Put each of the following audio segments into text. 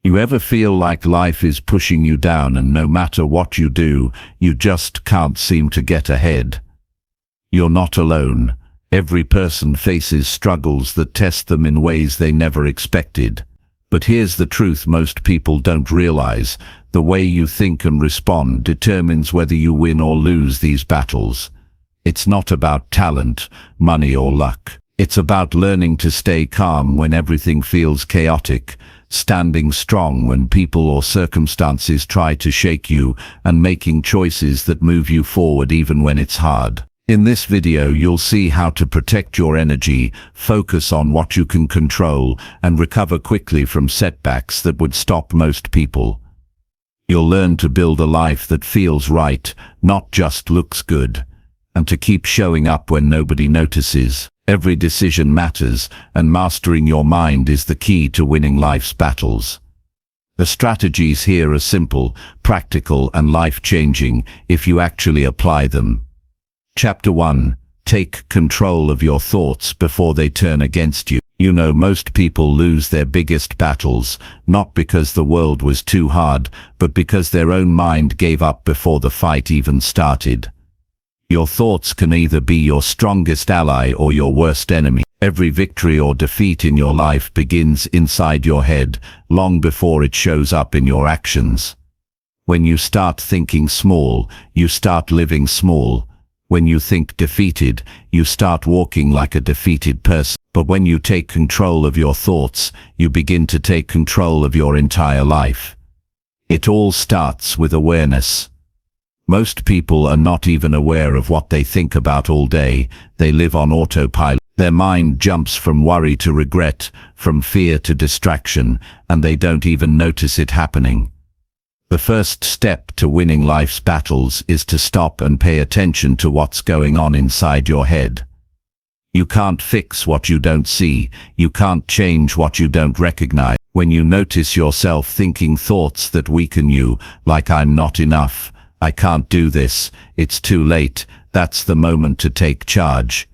You ever feel like life is pushing you down and no matter what you do, you just can't seem to get ahead? You're not alone. Every person faces struggles that test them in ways they never expected. But here's the truth most people don't realize. The way you think and respond determines whether you win or lose these battles. It's not about talent, money or luck. It's about learning to stay calm when everything feels chaotic, standing strong when people or circumstances try to shake you, and making choices that move you forward even when it's hard. In this video, you'll see how to protect your energy, focus on what you can control, and recover quickly from setbacks that would stop most people. You'll learn to build a life that feels right, not just looks good, and to keep showing up when nobody notices. Every decision matters, and mastering your mind is the key to winning life's battles. The strategies here are simple, practical, and life-changing if you actually apply them. Chapter 1. Take control of your thoughts before they turn against you. You know, most people lose their biggest battles, not because the world was too hard, but because their own mind gave up before the fight even started. Your thoughts can either be your strongest ally or your worst enemy. Every victory or defeat in your life begins inside your head, long before it shows up in your actions. When you start thinking small, you start living small. When you think defeated, you start walking like a defeated person. But when you take control of your thoughts, you begin to take control of your entire life. It all starts with awareness. Most people are not even aware of what they think about all day. They live on autopilot. Their mind jumps from worry to regret, from fear to distraction, and they don't even notice it happening. The first step to winning life's battles is to stop and pay attention to what's going on inside your head. You can't fix what you don't see. You can't change what you don't recognize. When you notice yourself thinking thoughts that weaken you, like "I'm not enough," "I can't do this," "it's too late," that's the moment to take charge.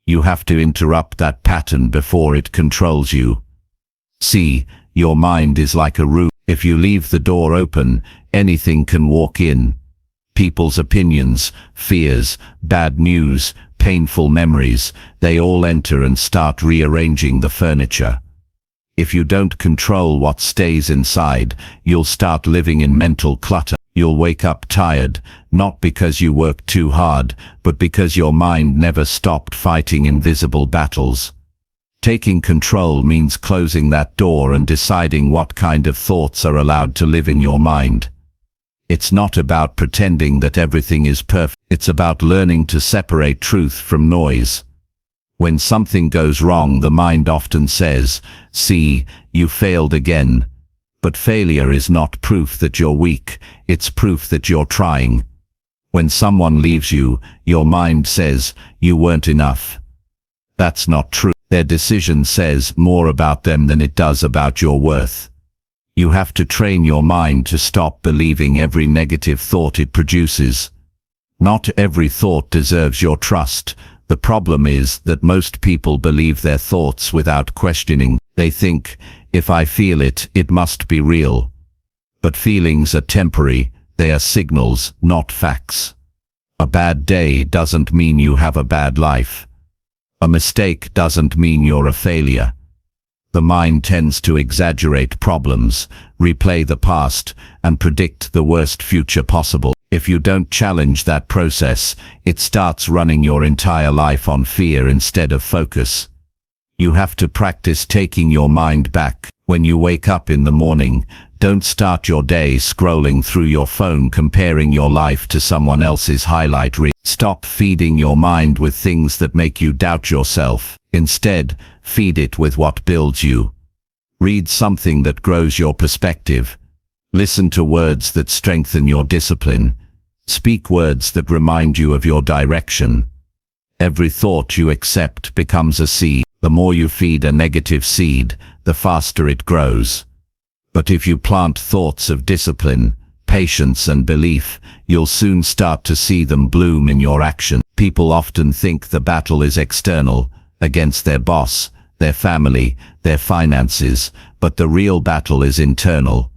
You have to interrupt that pattern before it controls you. See, your mind is like a room. If you leave the door open, anything can walk in. People's opinions, fears, bad news, painful memories, they all enter and start rearranging the furniture. If you don't control what stays inside, you'll start living in mental clutter. You'll wake up tired, not because you worked too hard, but because your mind never stopped fighting invisible battles. Taking control means closing that door and deciding what kind of thoughts are allowed to live in your mind. It's not about pretending that everything is perfect. It's about learning to separate truth from noise. When something goes wrong, the mind often says, "See, you failed again." But failure is not proof that you're weak, it's proof that you're trying. When someone leaves you, your mind says, "You weren't enough." That's not true. Their decision says more about them than it does about your worth. You have to train your mind to stop believing every negative thought it produces. Not every thought deserves your trust. The problem is that most people believe their thoughts without questioning. They think, "If I feel it, it must be real." But feelings are temporary. They are signals, not facts. A bad day doesn't mean you have a bad life. A mistake doesn't mean you're a failure. The mind tends to exaggerate problems, replay the past, and predict the worst future possible. If you don't challenge that process, it starts running your entire life on fear instead of focus. You have to practice taking your mind back. When you wake up in the morning, don't start your day scrolling through your phone comparing your life to someone else's highlight reel. Stop feeding your mind with things that make you doubt yourself. Instead, feed it with what builds you. Read something that grows your perspective. Listen to words that strengthen your discipline. Speak words that remind you of your direction. Every thought you accept becomes a seed. The more you feed a negative seed, the faster it grows. But if you plant thoughts of discipline, patience and belief, you'll soon start to see them bloom in your action. People often think the battle is external, against their boss, their family, their finances, but the real battle is internal.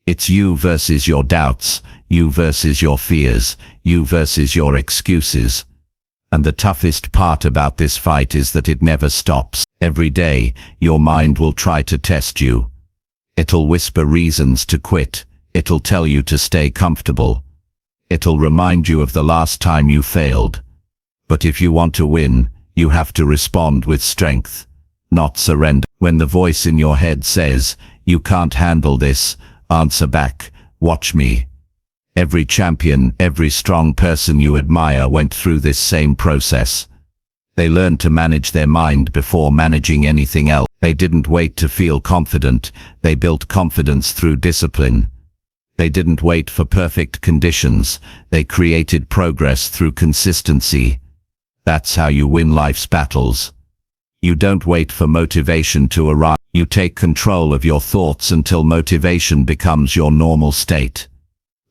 It's you versus your doubts, you versus your fears, you versus your excuses. And the toughest part about this fight is that it never stops. Every day, your mind will try to test you. It'll whisper reasons to quit. It'll tell you to stay comfortable. It'll remind you of the last time you failed. But if you want to win, you have to respond with strength, not surrender. When the voice in your head says, "You can't handle this," answer back, "Watch me." Every champion, every strong person you admire went through this same process. They learned to manage their mind before managing anything else. They didn't wait to feel confident, they built confidence through discipline. They didn't wait for perfect conditions, they created progress through consistency. That's how you win life's battles. You don't wait for motivation to arrive. You take control of your thoughts until motivation becomes your normal state.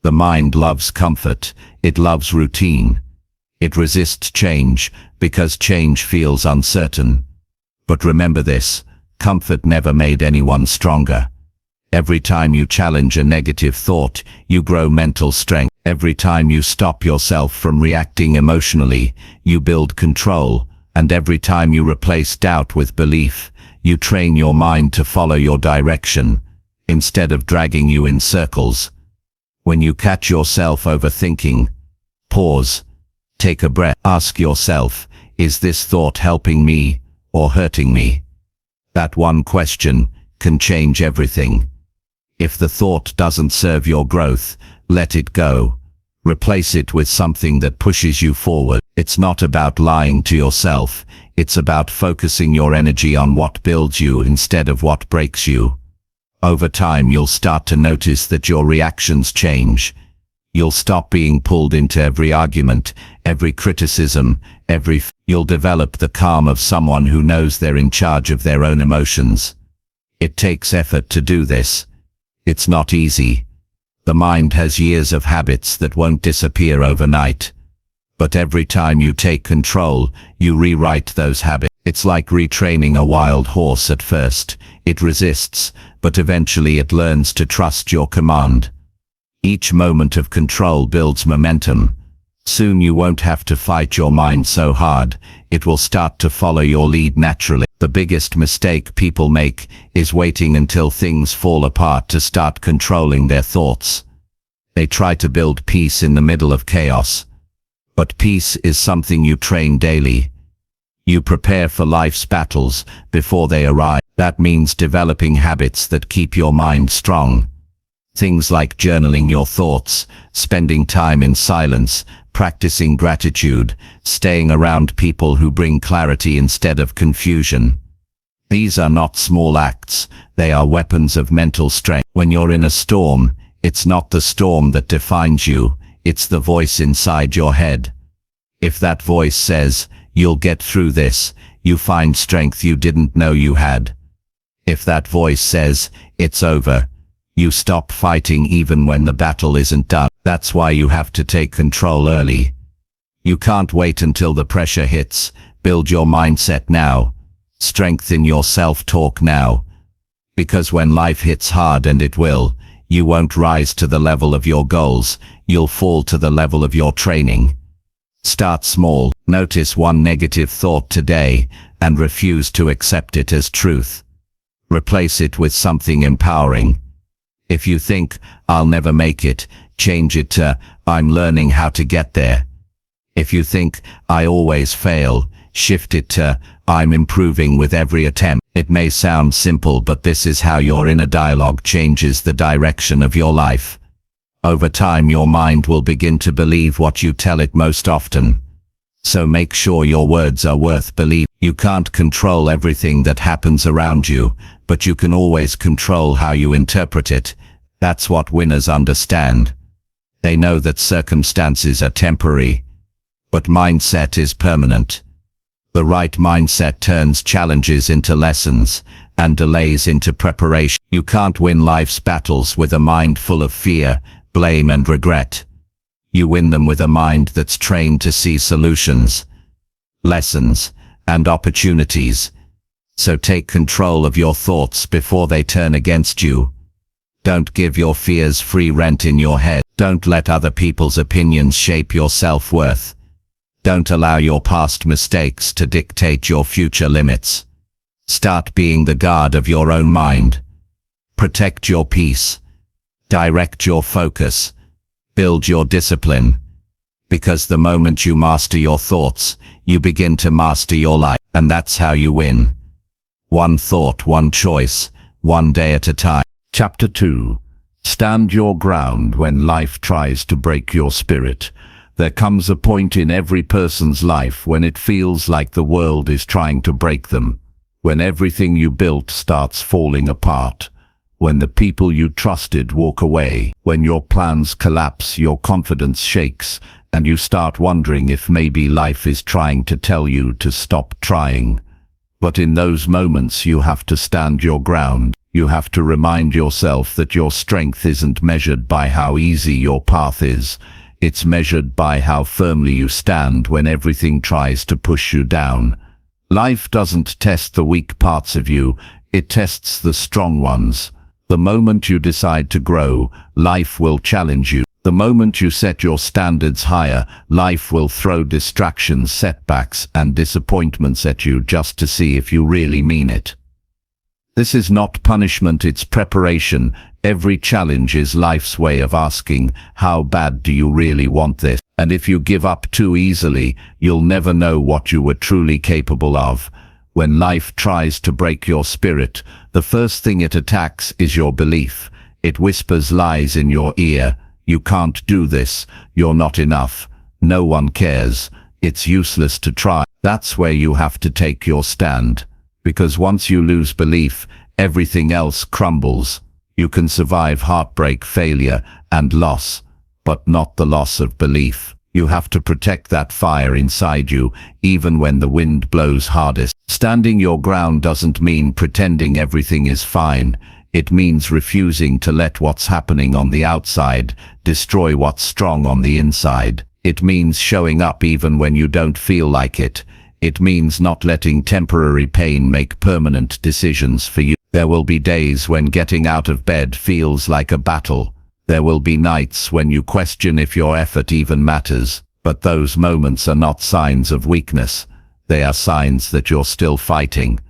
The mind loves comfort, it loves routine. It resists change, because change feels uncertain. But remember this, comfort never made anyone stronger. Every time you challenge a negative thought, you grow mental strength. Every time you stop yourself from reacting emotionally, you build control. And every time you replace doubt with belief, you train your mind to follow your direction, instead of dragging you in circles. When you catch yourself overthinking, pause, take a breath, ask yourself, is this thought helping me or hurting me? That one question can change everything. If the thought doesn't serve your growth, let it go. Replace it with something that pushes you forward. It's not about lying to yourself, it's about focusing your energy on what builds you instead of what breaks you. Over time you'll start to notice that your reactions change. You'll stop being pulled into every argument, every criticism, You'll develop the calm of someone who knows they're in charge of their own emotions. It takes effort to do this. It's not easy. The mind has years of habits that won't disappear overnight. But every time you take control, you rewrite those habits. It's like retraining a wild horse at first. It resists, but eventually it learns to trust your command. Each moment of control builds momentum. Soon you won't have to fight your mind so hard. It will start to follow your lead naturally. The biggest mistake people make is waiting until things fall apart to start controlling their thoughts. They try to build peace in the middle of chaos. But peace is something you train daily. You prepare for life's battles before they arrive. That means developing habits that keep your mind strong. Things like journaling your thoughts, spending time in silence, practicing gratitude, staying around people who bring clarity instead of confusion. These are not small acts, they are weapons of mental strength. When you're in a storm, it's not the storm that defines you, it's the voice inside your head. If that voice says, "You'll get through this," you find strength you didn't know you had. If that voice says, "It's over," you stop fighting even when the battle isn't done. That's why you have to take control early. You can't wait until the pressure hits. Build your mindset now. Strengthen your self-talk now. Because when life hits hard, and it will, you won't rise to the level of your goals, you'll fall to the level of your training. Start small. Notice one negative thought today and refuse to accept it as truth. Replace it with something empowering. If you think, "I'll never make it," change it to, "I'm learning how to get there." If you think, "I always fail," shift it to, "I'm improving with every attempt." It may sound simple, but this is how your inner dialogue changes the direction of your life. Over time your mind will begin to believe what you tell it most often. So make sure your words are worth believing. You can't control everything that happens around you, but you can always control how you interpret it. That's what winners understand. They know that circumstances are temporary, but mindset is permanent. The right mindset turns challenges into lessons, and delays into preparation. You can't win life's battles with a mind full of fear, blame and regret. You win them with a mind that's trained to see solutions, lessons, and opportunities. So take control of your thoughts before they turn against you. Don't give your fears free rent in your head. Don't let other people's opinions shape your self-worth. Don't allow your past mistakes to dictate your future limits. Start being the guard of your own mind. Protect your peace. Direct your focus. Build your discipline. Because the moment you master your thoughts, you begin to master your life. And that's how you win. One thought, one choice, one day at a time. Chapter 2. Stand your ground when life tries to break your spirit. There comes a point in every person's life when it feels like the world is trying to break them. When everything you built starts falling apart. When the people you trusted walk away. When your plans collapse, your confidence shakes, and you start wondering if maybe life is trying to tell you to stop trying. But in those moments you have to stand your ground. You have to remind yourself that your strength isn't measured by how easy your path is. It's measured by how firmly you stand when everything tries to push you down. Life doesn't test the weak parts of you, it tests the strong ones. The moment you decide to grow, life will challenge you. The moment you set your standards higher, life will throw distractions, setbacks, and disappointments at you just to see if you really mean it. This is not punishment, it's preparation. Every challenge is life's way of asking, how bad do you really want this? And if you give up too easily, you'll never know what you were truly capable of. When life tries to break your spirit, the first thing it attacks is your belief. It whispers lies in your ear. You can't do this. You're not enough. No one cares. It's useless to try. That's where you have to take your stand. Because once you lose belief, everything else crumbles. You can survive heartbreak, failure, and loss, but not the loss of belief. You have to protect that fire inside you, even when the wind blows hardest. Standing your ground doesn't mean pretending everything is fine. It means refusing to let what's happening on the outside destroy what's strong on the inside. It means showing up even when you don't feel like it. It means not letting temporary pain make permanent decisions for you. There will be days when getting out of bed feels like a battle. There will be nights when you question if your effort even matters. But those moments are not signs of weakness. They are signs that you're still fighting.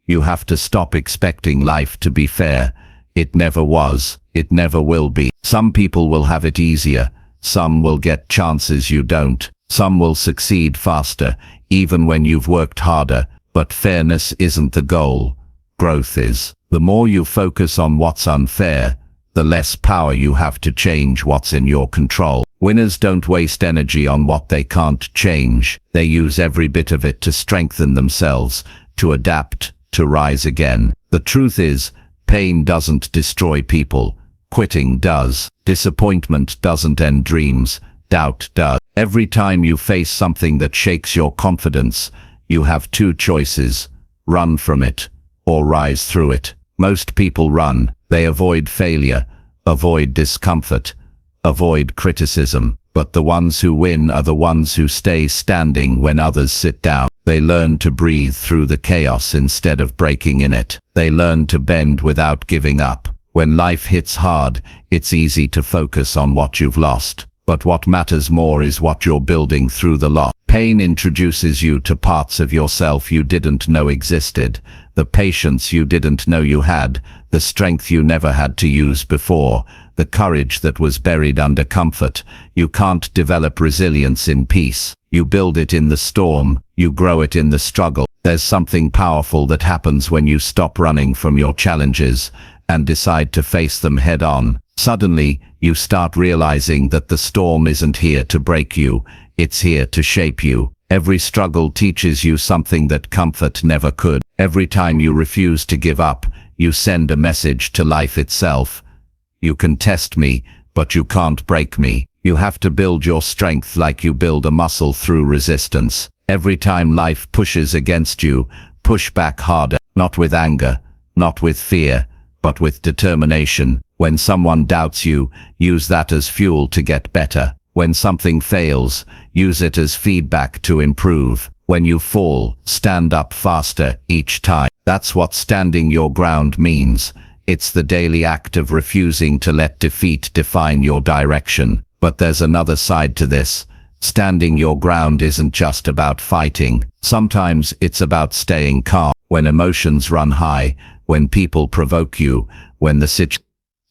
You have to stop expecting life to be fair. It never was. It never will be. Some people will have it easier. Some will get chances you don't. Some will succeed faster, even when you've worked harder. But fairness isn't the goal. Growth is. The more you focus on what's unfair, the less power you have to change what's in your control. Winners don't waste energy on what they can't change. They use every bit of it to strengthen themselves, to adapt, to rise again. The truth is, pain doesn't destroy people. Quitting does. Disappointment doesn't end dreams. Doubt does. Every time you face something that shakes your confidence, you have two choices: run from it, or rise through it. Most people run. They avoid failure, avoid discomfort, avoid criticism. But the ones who win are the ones who stay standing when others sit down. They learn to breathe through the chaos instead of breaking in it. They learn to bend without giving up. When life hits hard, it's easy to focus on what you've lost. But what matters more is what you're building through the loss. Pain introduces you to parts of yourself you didn't know existed, the patience you didn't know you had, the strength you never had to use before, the courage that was buried under comfort. You can't develop resilience in peace. You build it in the storm. You grow it in the struggle. There's something powerful that happens when you stop running from your challenges and decide to face them head on. Suddenly, you start realizing that the storm isn't here to break you, it's here to shape you. Every struggle teaches you something that comfort never could. Every time you refuse to give up, you send a message to life itself. You can test me, but you can't break me. You have to build your strength like you build a muscle through resistance. Every time life pushes against you, push back harder, not with anger, not with fear, but with determination. When someone doubts you, use that as fuel to get better. When something fails, use it as feedback to improve. When you fall, stand up faster each time. That's what standing your ground means. It's the daily act of refusing to let defeat define your direction. But there's another side to this. Standing your ground isn't just about fighting. Sometimes it's about staying calm. When emotions run high, when people provoke you, when the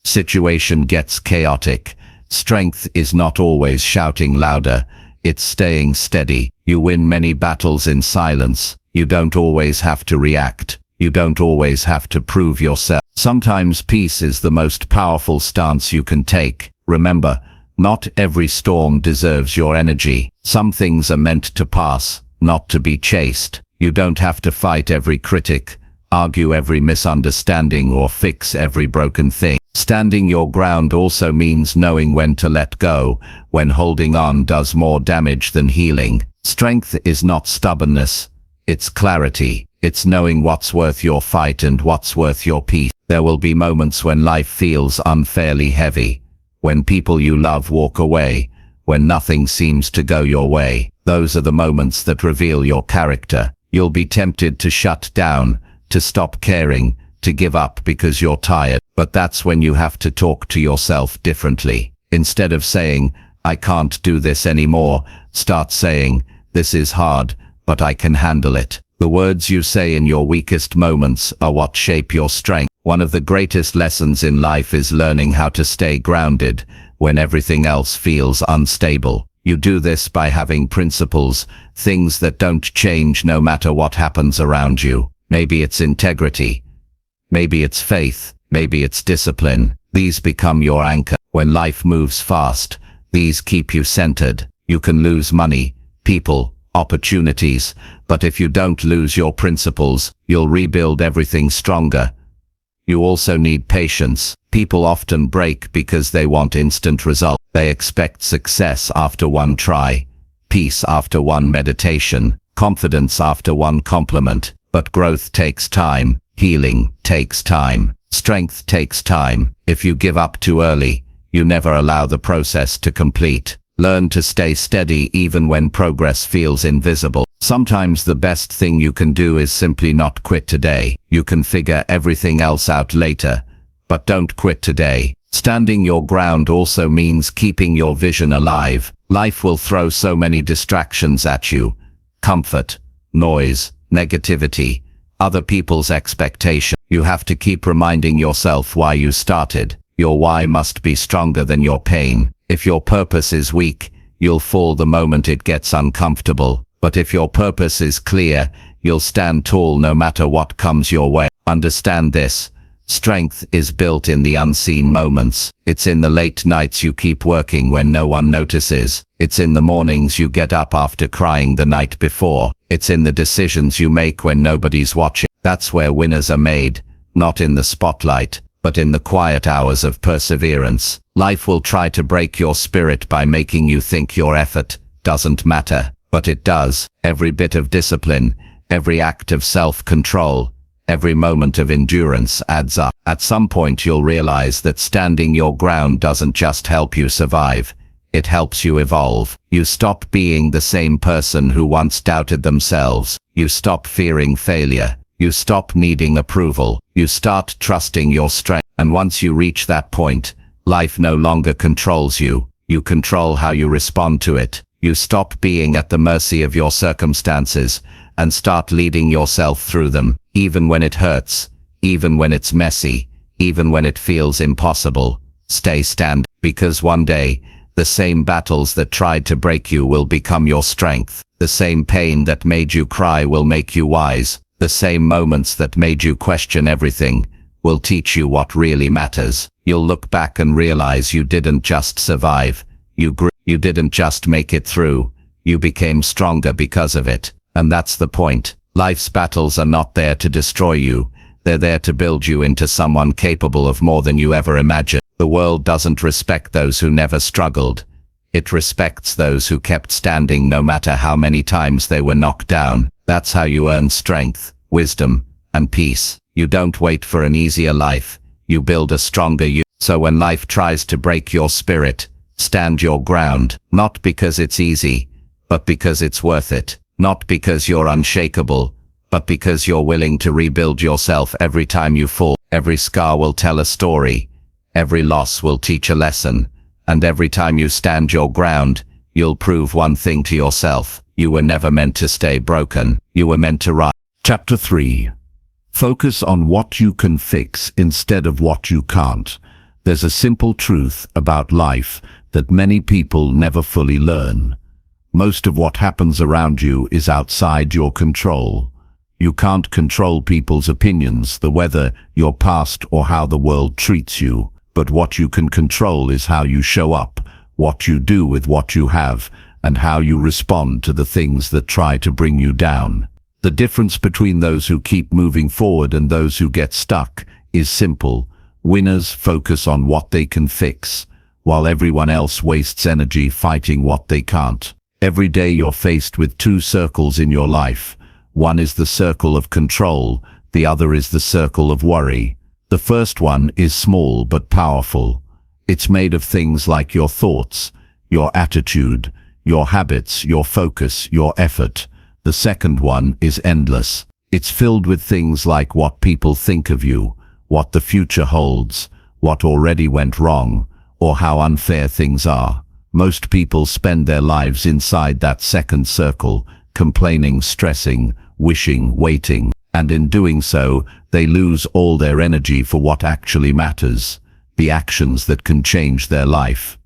situation gets chaotic, strength is not always shouting louder. It's staying steady. You win many battles in silence. You don't always have to react. You don't always have to prove yourself. Sometimes peace is the most powerful stance you can take. Remember, not every storm deserves your energy. Some things are meant to pass, not to be chased. You don't have to fight every critic, argue every misunderstanding, or fix every broken thing. Standing your ground also means knowing when to let go, when holding on does more damage than healing. Strength is not stubbornness, it's clarity. It's knowing what's worth your fight and what's worth your peace. There will be moments when life feels unfairly heavy, when people you love walk away, when nothing seems to go your way. Those are the moments that reveal your character. You'll be tempted to shut down, to stop caring, to give up because you're tired. But that's when you have to talk to yourself differently. Instead of saying, "I can't do this anymore," start saying, "This is hard, but I can handle it." The words you say in your weakest moments are what shape your strength. One of the greatest lessons in life is learning how to stay grounded when everything else feels unstable. You do this by having principles, things that don't change no matter what happens around you. Maybe it's integrity. Maybe it's faith. Maybe it's discipline. These become your anchor. When life moves fast, these keep you centered. You can lose money, people, opportunities, but if you don't lose your principles, you'll rebuild everything stronger. You also need patience. People often break because they want instant results. They expect success after one try, peace after one meditation, confidence after one compliment. But growth takes time. Healing takes time. Strength takes time. If you give up too early, you never allow the process to complete. Learn to stay steady even when progress feels invisible. Sometimes the best thing you can do is simply not quit today. You can figure everything else out later, but don't quit today. Standing your ground also means keeping your vision alive. Life will throw so many distractions at you. Comfort, noise, negativity, other people's expectation. You have to keep reminding yourself why you started. Your why must be stronger than your pain. If your purpose is weak, you'll fall the moment it gets uncomfortable. But if your purpose is clear, you'll stand tall no matter what comes your way. Understand this. Strength is built in the unseen moments. It's in the late nights you keep working when no one notices. It's in the mornings you get up after crying the night before. It's in the decisions you make when nobody's watching. That's where winners are made, not in the spotlight, but in the quiet hours of perseverance. Life will try to break your spirit by making you think your effort doesn't matter, but it does. Every bit of discipline, every act of self-control, every moment of endurance adds up. At some point you'll realize that standing your ground doesn't just help you survive, it helps you evolve. You stop being the same person who once doubted themselves. You stop fearing failure. You stop needing approval. You start trusting your strength. And once you reach that point, life no longer controls you. You control how you respond to it. You stop being at the mercy of your circumstances and start leading yourself through them, even when it hurts, even when it's messy, even when it feels impossible. Stay standing, because one day, the same battles that tried to break you will become your strength. The same pain that made you cry will make you wise. The same moments that made you question everything will teach you what really matters. You'll look back and realize you didn't just survive. You grew. You didn't just make it through. You became stronger because of it. And that's the point. Life's battles are not there to destroy you. They're there to build you into someone capable of more than you ever imagined. The world doesn't respect those who never struggled. It respects those who kept standing no matter how many times they were knocked down. That's how you earn strength, wisdom, and peace. You don't wait for an easier life. You build a stronger you. So when life tries to break your spirit, stand your ground. Not because it's easy, but because it's worth it. Not because you're unshakable, but because you're willing to rebuild yourself every time you fall. Every scar will tell a story, every loss will teach a lesson, and every time you stand your ground, you'll prove one thing to yourself: you were never meant to stay broken, you were meant to rise. Chapter 3. Focus on what you can fix instead of what you can't. There's a simple truth about life that many people never fully learn. Most of what happens around you is outside your control. You can't control people's opinions, the weather, your past, or how the world treats you. But what you can control is how you show up, what you do with what you have, and how you respond to the things that try to bring you down. The difference between those who keep moving forward and those who get stuck is simple. Winners focus on what they can fix, while everyone else wastes energy fighting what they can't. Every day you're faced with two circles in your life. One is the circle of control, the other is the circle of worry. The first one is small but powerful. It's made of things like your thoughts, your attitude, your habits, your focus, your effort. The second one is endless. It's filled with things like what people think of you, what the future holds, what already went wrong, or how unfair things are. Most people spend their lives inside that second circle, complaining, stressing, wishing, waiting, and in doing so, they lose all their energy for what actually matters, the actions that can change their life.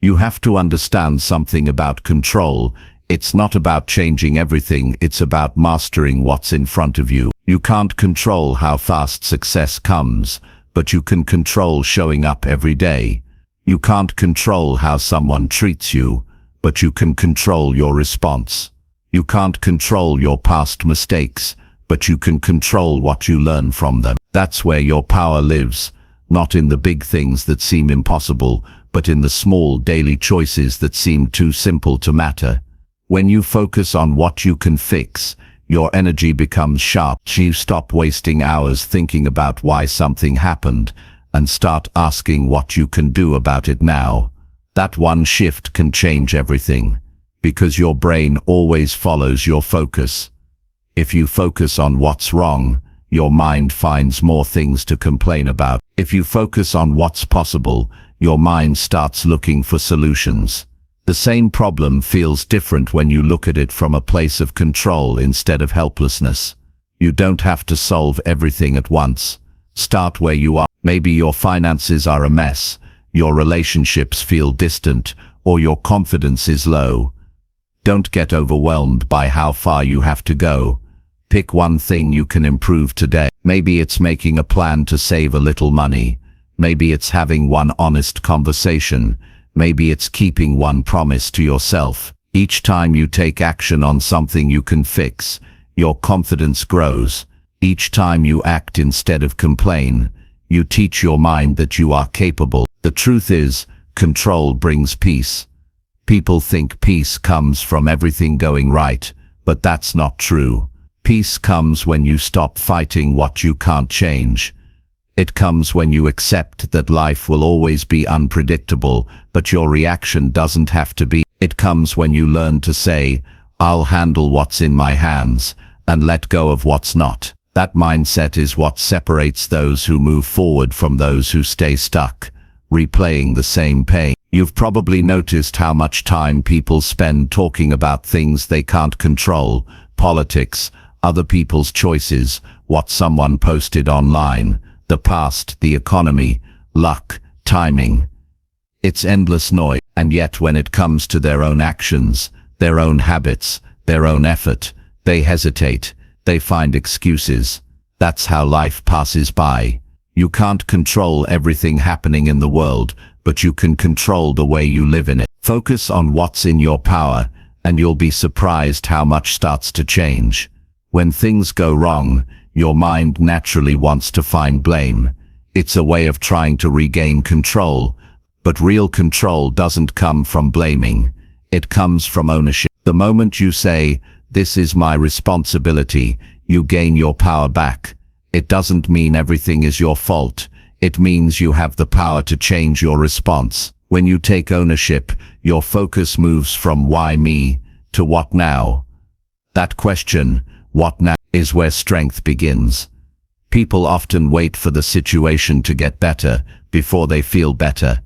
You have to understand something about control. It's not about changing everything, it's about mastering what's in front of you. You can't control how fast success comes, but you can control showing up every day. You can't control how someone treats you, but you can control your response. You can't control your past mistakes, but you can control what you learn from them. That's where your power lives, not in the big things that seem impossible, but in the small daily choices that seem too simple to matter. When you focus on what you can fix, your energy becomes sharp. You stop wasting hours thinking about why something happened, and start asking what you can do about it now. That one shift can change everything, because your brain always follows your focus. If you focus on what's wrong, your mind finds more things to complain about. If you focus on what's possible, your mind starts looking for solutions. The same problem feels different when you look at it from a place of control instead of helplessness. You don't have to solve everything at once. Start where you are. Maybe your finances are a mess, your relationships feel distant, or your confidence is low. Don't get overwhelmed by how far you have to go. Pick one thing you can improve today. Maybe it's making a plan to save a little money. Maybe it's having one honest conversation. Maybe it's keeping one promise to yourself. Each time you take action on something you can fix, your confidence grows. Each time you act instead of complain, you teach your mind that you are capable. The truth is, control brings peace. People think peace comes from everything going right, but that's not true. Peace comes when you stop fighting what you can't change. It comes when you accept that life will always be unpredictable, but your reaction doesn't have to be. It comes when you learn to say, "I'll handle what's in my hands," and let go of what's not. That mindset is what separates those who move forward from those who stay stuck, replaying the same pain. You've probably noticed how much time people spend talking about things they can't control: politics, other people's choices, what someone posted online, the past, the economy, luck, timing. It's endless noise. And yet when it comes to their own actions, their own habits, their own effort, they hesitate, they find excuses. That's how life passes by. You can't control everything happening in the world, but you can control the way you live in it. Focus on what's in your power, and you'll be surprised how much starts to change. When things go wrong, your mind naturally wants to find blame. It's a way of trying to regain control, but real control doesn't come from blaming. It comes from ownership. The moment you say, "This is my responsibility," you gain your power back. It doesn't mean everything is your fault. It means you have the power to change your response. When you take ownership, your focus moves from "why me" to "what now?" That question, What now is where strength begins. People often wait for the situation to get better before they feel better.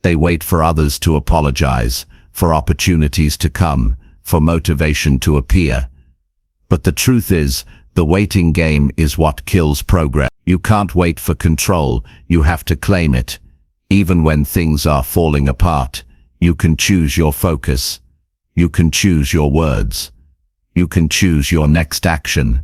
They wait for others to apologize, for opportunities to come, for motivation to appear. But the truth is, the waiting game is what kills progress. You can't wait for control, you have to claim it. Even when things are falling apart, you can choose your focus. You can choose your words. You can choose your next action.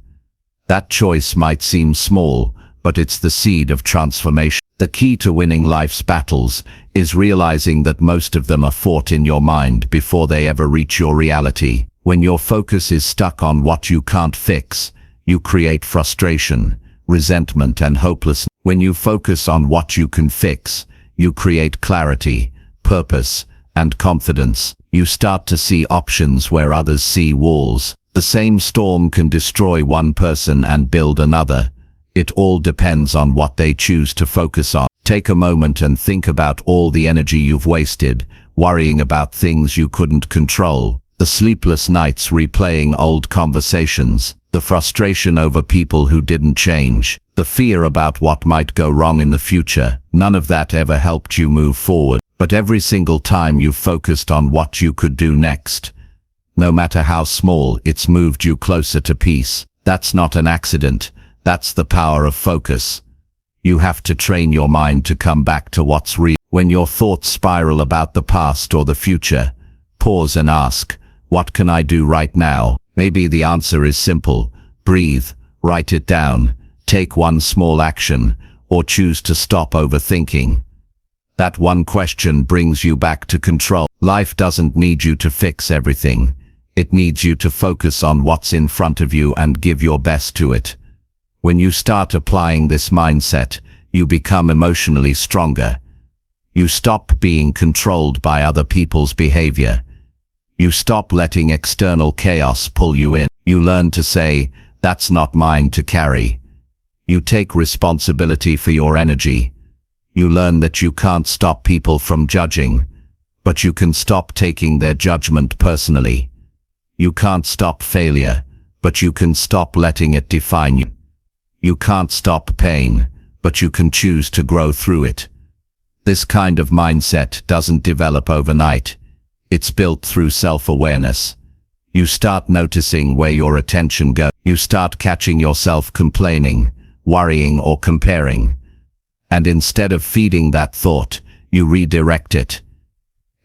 That choice might seem small, but it's the seed of transformation. The key to winning life's battles is realizing that most of them are fought in your mind before they ever reach your reality. When your focus is stuck on what you can't fix, you create frustration, resentment, and hopelessness. When you focus on what you can fix, you create clarity, purpose, and confidence. You start to see options where others see walls. The same storm can destroy one person and build another. It all depends on what they choose to focus on. Take a moment and think about all the energy you've wasted, worrying about things you couldn't control. The sleepless nights replaying old conversations, the frustration over people who didn't change, the fear about what might go wrong in the future. None of that ever helped you move forward. But every single time you focused on what you could do next, no matter how small, it's moved you closer to peace. That's not an accident. That's the power of focus. You have to train your mind to come back to what's real. When your thoughts spiral about the past or the future, pause and ask, what can I do right now? Maybe the answer is simple. Breathe, write it down, take one small action, or choose to stop overthinking. That one question brings you back to control. Life doesn't need you to fix everything. It needs you to focus on what's in front of you and give your best to it. When you start applying this mindset, you become emotionally stronger. You stop being controlled by other people's behavior. You stop letting external chaos pull you in. You learn to say, that's not mine to carry. You take responsibility for your energy. You learn that you can't stop people from judging, but you can stop taking their judgment personally. You can't stop failure, but you can stop letting it define you. You can't stop pain, but you can choose to grow through it. This kind of mindset doesn't develop overnight. It's built through self-awareness. You start noticing where your attention goes. You start catching yourself complaining, worrying, or comparing. And instead of feeding that thought, you redirect it.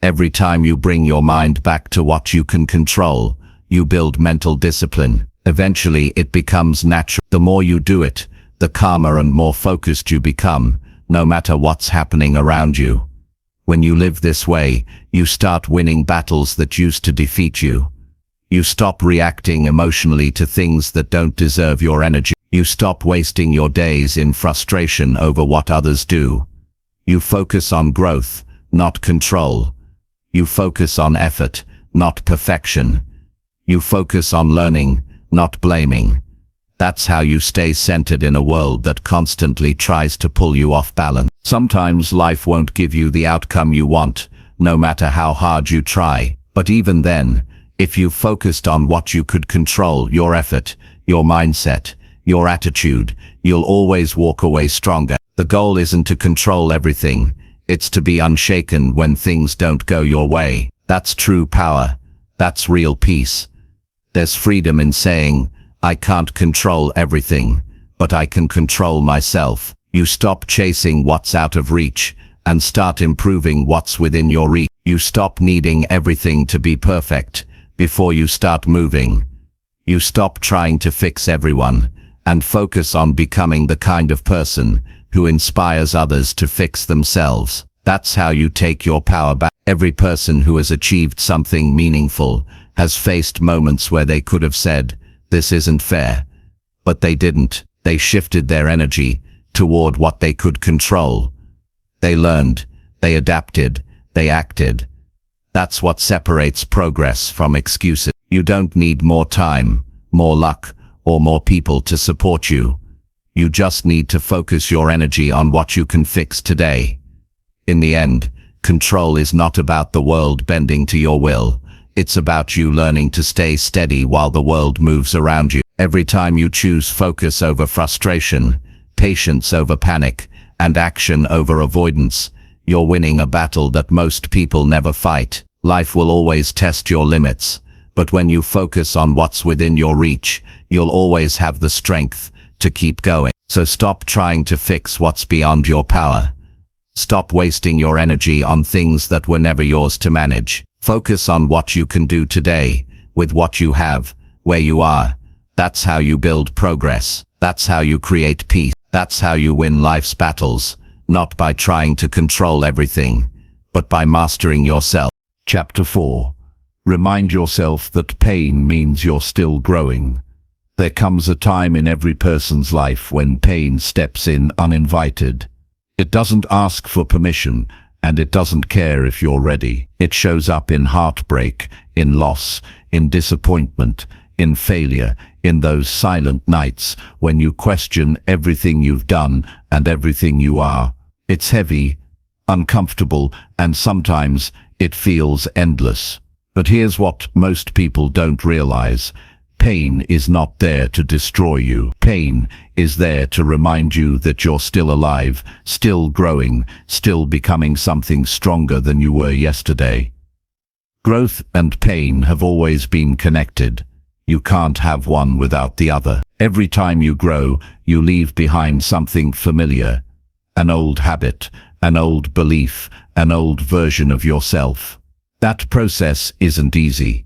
Every time you bring your mind back to what you can control, you build mental discipline. Eventually it becomes natural. The more you do it, the calmer and more focused you become, no matter what's happening around you. When you live this way, you start winning battles that used to defeat you. You stop reacting emotionally to things that don't deserve your energy. You stop wasting your days in frustration over what others do. You focus on growth, not control. You focus on effort, not perfection. You focus on learning, not blaming. That's how you stay centered in a world that constantly tries to pull you off balance. Sometimes life won't give you the outcome you want, no matter how hard you try. But even then, if you focused on what you could control, your effort, your mindset, your attitude, you'll always walk away stronger. The goal isn't to control everything. It's to be unshaken when things don't go your way. That's true power. That's real peace. There's freedom in saying, I can't control everything, but I can control myself. You stop chasing what's out of reach and start improving what's within your reach. You stop needing everything to be perfect before you start moving. You stop trying to fix everyone and focus on becoming the kind of person who inspires others to fix themselves. That's how you take your power back. Every person who has achieved something meaningful has faced moments where they could have said, this isn't fair. But they didn't. They shifted their energy toward what they could control. They learned, they adapted, they acted. That's what separates progress from excuses. You don't need more time, more luck, or more people to support you. You just need to focus your energy on what you can fix today. In the end, control is not about the world bending to your will. It's about you learning to stay steady while the world moves around you. Every time you choose focus over frustration, patience over panic, and action over avoidance, you're winning a battle that most people never fight. Life will always test your limits, but when you focus on what's within your reach, you'll always have the strength to keep going. So stop trying to fix what's beyond your power. Stop wasting your energy on things that were never yours to manage. Focus on what you can do today, with what you have, where you are. That's how you build progress. That's how you create peace. That's how you win life's battles, not by trying to control everything, but by mastering yourself. Chapter 4. Remind yourself that pain means you're still growing. There comes a time in every person's life when pain steps in uninvited. It doesn't ask for permission, and it doesn't care if you're ready. It shows up in heartbreak, in loss, in disappointment, in failure, in those silent nights when you question everything you've done and everything you are. It's heavy, uncomfortable, and sometimes it feels endless. But here's what most people don't realize. Pain is not there to destroy you. Pain is there to remind you that you're still alive, still growing, still becoming something stronger than you were yesterday. Growth and pain have always been connected. You can't have one without the other. Every time you grow, you leave behind something familiar. An old habit, an old belief, an old version of yourself. That process isn't easy.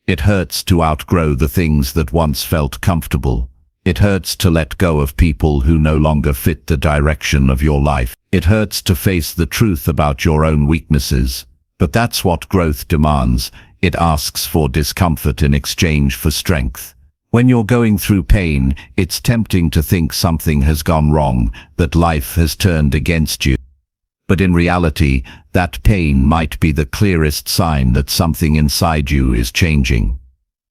It hurts to outgrow the things that once felt comfortable. It hurts to let go of people who no longer fit the direction of your life. It hurts to face the truth about your own weaknesses. But that's what growth demands. It asks for discomfort in exchange for strength. When you're going through pain, it's tempting to think something has gone wrong, that life has turned against you. But in reality, that pain might be the clearest sign that something inside you is changing.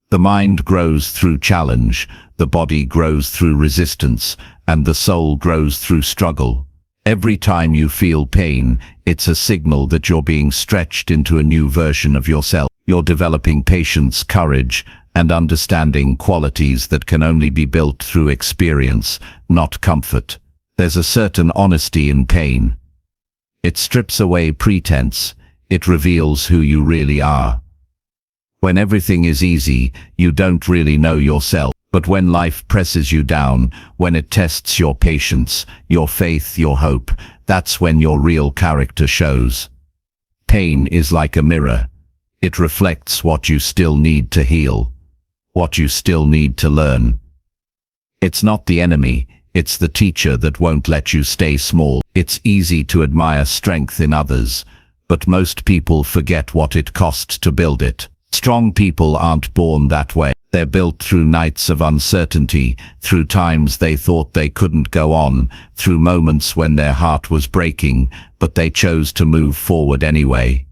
The mind grows through challenge, the body grows through resistance, and the soul grows through struggle. Every time you feel pain, it's a signal that you're being stretched into a new version of yourself. You're developing patience, courage, and understanding, qualities that can only be built through experience, not comfort. There's a certain honesty in pain. It strips away pretense. It reveals who you really are. When everything is easy, you don't really know yourself. But when life presses you down, when it tests your patience, your faith, your hope, that's when your real character shows. Pain is like a mirror. It reflects what you still need to heal, what you still need to learn. It's not the enemy. It's the teacher that won't let you stay small. It's easy to admire strength in others, but most people forget what it cost to build it. Strong people aren't born that way. They're built through nights of uncertainty, through times they thought they couldn't go on, through moments when their heart was breaking, but they chose to move forward anyway.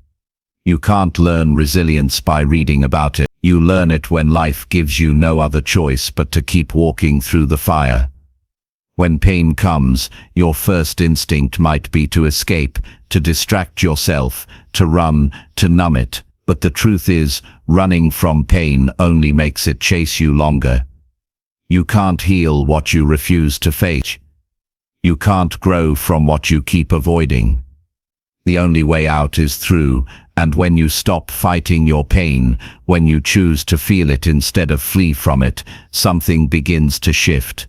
You can't learn resilience by reading about it. You learn it when life gives you no other choice but to keep walking through the fire. When pain comes, your first instinct might be to escape, to distract yourself, to run, to numb it. But the truth is, running from pain only makes it chase you longer. You can't heal what you refuse to face. You can't grow from what you keep avoiding. The only way out is through, and when you stop fighting your pain, when you choose to feel it instead of flee from it, something begins to shift.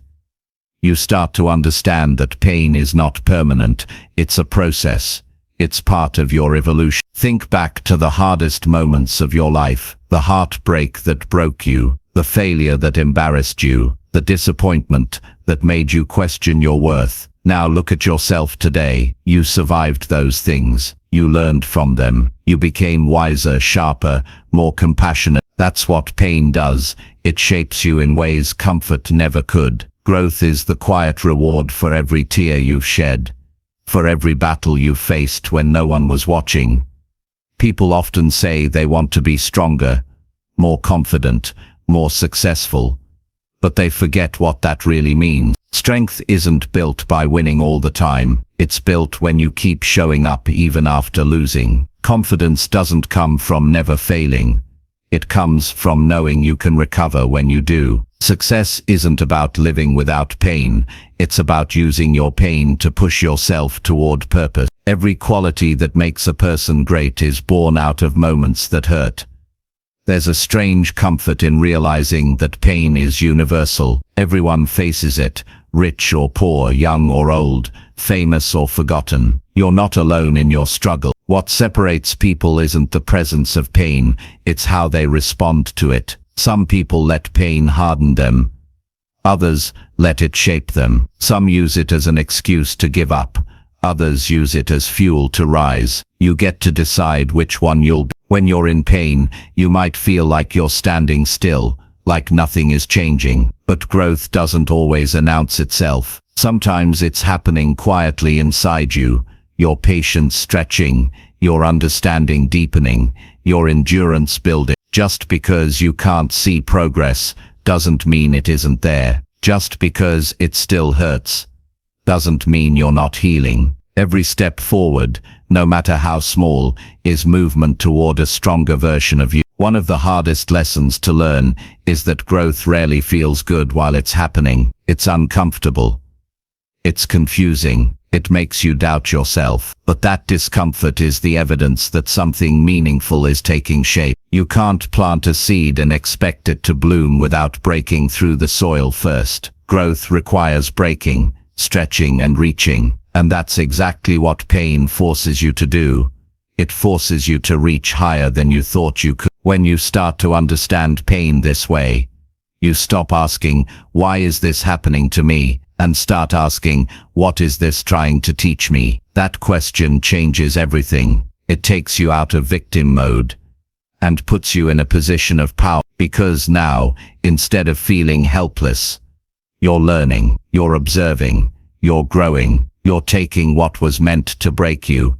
You start to understand that pain is not permanent, it's a process. It's part of your evolution. Think back to the hardest moments of your life, the heartbreak that broke you, the failure that embarrassed you, the disappointment that made you question your worth. Now look at yourself today. You survived those things. You learned from them. You became wiser, sharper, more compassionate. That's what pain does. It shapes you in ways comfort never could. Growth is the quiet reward for every tear you've shed, for every battle you've faced when no one was watching. People often say they want to be stronger, more confident, more successful, but they forget what that really means. Strength isn't built by winning all the time. It's built when you keep showing up even after losing. Confidence doesn't come from never failing. It comes from knowing you can recover when you do. Success isn't about living without pain. It's about using your pain to push yourself toward purpose. Every quality that makes a person great is born out of moments that hurt. There's a strange comfort in realizing that pain is universal. Everyone faces it, rich or poor, young or old, famous or forgotten. You're not alone in your struggle. What separates people isn't the presence of pain, it's how they respond to it. Some people let pain harden them. Others let it shape them. Some use it as an excuse to give up. Others use it as fuel to rise. You get to decide which one you'll be. When you're in pain, you might feel like you're standing still, like nothing is changing. But growth doesn't always announce itself. Sometimes it's happening quietly inside you. Your patience stretching, your understanding deepening, your endurance building. Just because you can't see progress doesn't mean it isn't there. Just because it still hurts doesn't mean you're not healing. Every step forward, no matter how small, is movement toward a stronger version of you. One of the hardest lessons to learn is that growth rarely feels good while it's happening. It's uncomfortable. It's confusing. It makes you doubt yourself. But that discomfort is the evidence that something meaningful is taking shape. You can't plant a seed and expect it to bloom without breaking through the soil first. Growth requires breaking, stretching and reaching. And that's exactly what pain forces you to do. It forces you to reach higher than you thought you could. When you start to understand pain this way, you stop asking, why is this happening to me? And start asking, what is this trying to teach me? That question changes everything. It takes you out of victim mode and puts you in a position of power. Because now, instead of feeling helpless, you're learning, you're observing, you're growing, you're taking what was meant to break you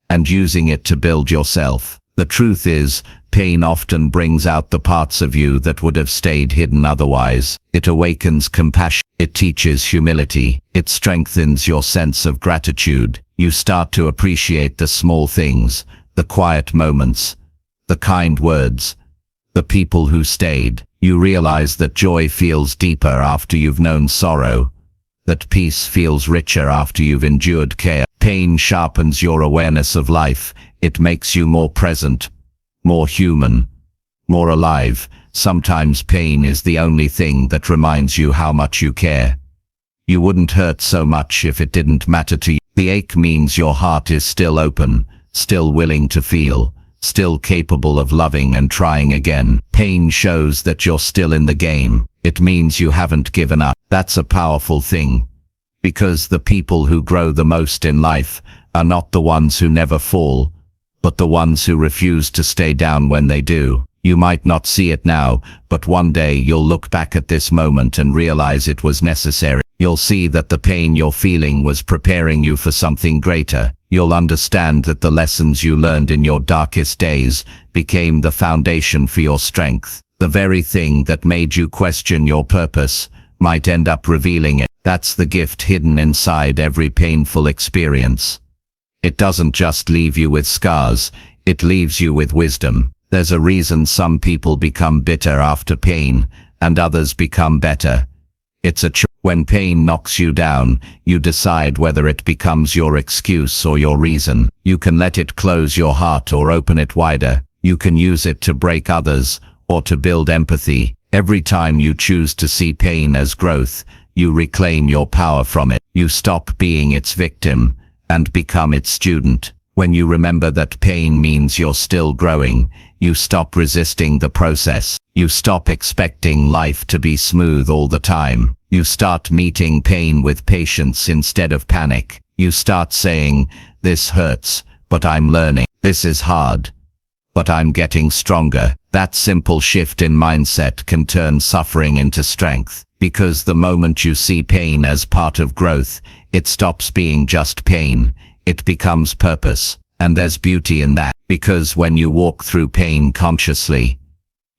and using it to build yourself. The truth is, pain often brings out the parts of you that would have stayed hidden otherwise. It awakens compassion. It teaches humility. It strengthens your sense of gratitude. You start to appreciate the small things, the quiet moments, the kind words, the people who stayed. You realize that joy feels deeper after you've known sorrow, that peace feels richer after you've endured care. Pain sharpens your awareness of life. It makes you more present, more human, more alive. Sometimes pain is the only thing that reminds you how much you care. You wouldn't hurt so much if it didn't matter to you. The ache means your heart is still open, still willing to feel, still capable of loving and trying again. Pain shows that you're still in the game. It means you haven't given up. That's a powerful thing. Because the people who grow the most in life are not the ones who never fall, but the ones who refuse to stay down when they do. You might not see it now, but one day you'll look back at this moment and realize it was necessary. You'll see that the pain you're feeling was preparing you for something greater. You'll understand that the lessons you learned in your darkest days became the foundation for your strength. The very thing that made you question your purpose might end up revealing it. That's the gift hidden inside every painful experience. It doesn't just leave you with scars, it leaves you with wisdom. There's a reason some people become bitter after pain, and others become better. It's a choice. When pain knocks you down, you decide whether it becomes your excuse or your reason. You can let it close your heart or open it wider. You can use it to break others or to build empathy. Every time you choose to see pain as growth, you reclaim your power from it. You stop being its victim and become its student. When you remember that pain means you're still growing, you stop resisting the process. You stop expecting life to be smooth all the time. You start meeting pain with patience instead of panic. You start saying, this hurts, but I'm learning. This is hard, but I'm getting stronger. That simple shift in mindset can turn suffering into strength. Because the moment you see pain as part of growth, it stops being just pain. It becomes purpose. And there's beauty in that. Because when you walk through pain consciously,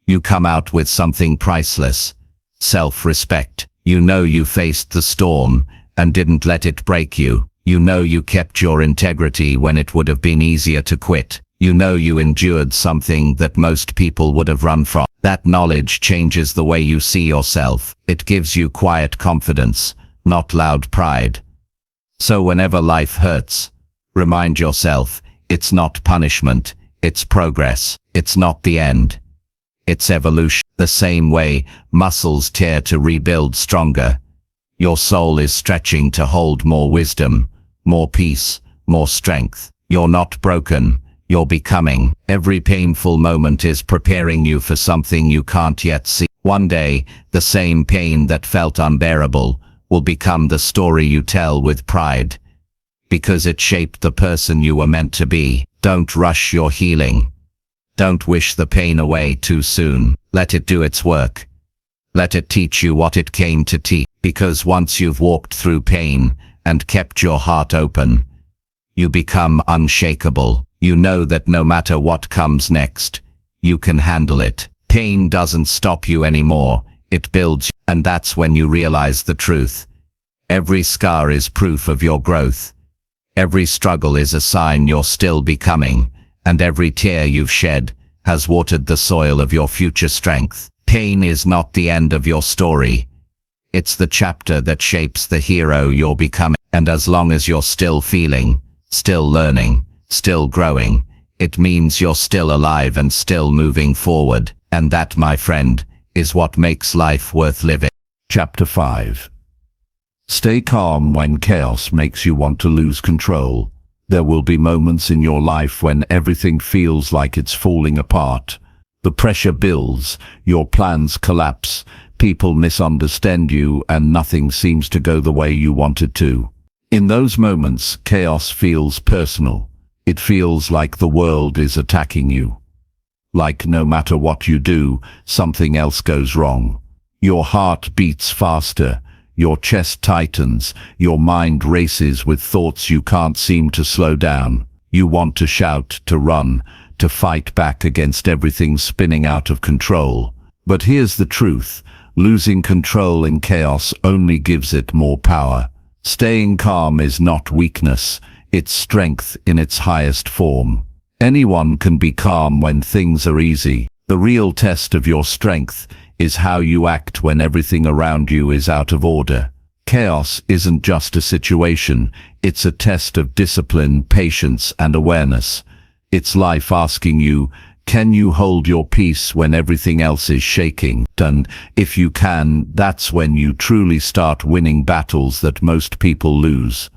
you come out with something priceless. Self-respect. You know you faced the storm and didn't let it break you. You know you kept your integrity when it would have been easier to quit. You know you endured something that most people would have run from. That knowledge changes the way you see yourself. It gives you quiet confidence, not loud pride. So whenever life hurts, remind yourself, it's not punishment, it's progress. It's not the end. It's evolution. The same way muscles tear to rebuild stronger, your soul is stretching to hold more wisdom, more peace, more strength. You're not broken. You're becoming. Every painful moment is preparing you for something you can't yet see. One day, the same pain that felt unbearable will become the story you tell with pride, because it shaped the person you were meant to be. Don't rush your healing. Don't wish the pain away too soon. Let it do its work. Let it teach you what it came to teach, because once you've walked through pain and kept your heart open, you become unshakable. You know that no matter what comes next, you can handle it. Pain doesn't stop you anymore, it builds you. And that's when you realize the truth. Every scar is proof of your growth. Every struggle is a sign you're still becoming, and every tear you've shed has watered the soil of your future strength. Pain is not the end of your story. It's the chapter that shapes the hero you're becoming. And as long as you're still feeling, still learning, still growing, it means you're still alive and still moving forward. And that, my friend, is what makes life worth living. Chapter 5. Stay calm when chaos makes you want to lose control. There will be moments in your life when everything feels like it's falling apart. The pressure builds, your plans collapse, people misunderstand you, and nothing seems to go the way you want it to. In those moments, chaos feels personal. It feels like the world is attacking you. Like no matter what you do, something else goes wrong. Your heart beats faster, your chest tightens, your mind races with thoughts you can't seem to slow down. You want to shout, to run, to fight back against everything spinning out of control. But here's the truth, losing control in chaos only gives it more power. Staying calm is not weakness, it's strength in its highest form. Anyone can be calm when things are easy. The real test of your strength is how you act when everything around you is out of order. Chaos isn't just a situation, it's a test of discipline, patience, and awareness. It's life asking you, can you hold your peace when everything else is shaking? And if you can, that's when you truly start winning battles that most people lose.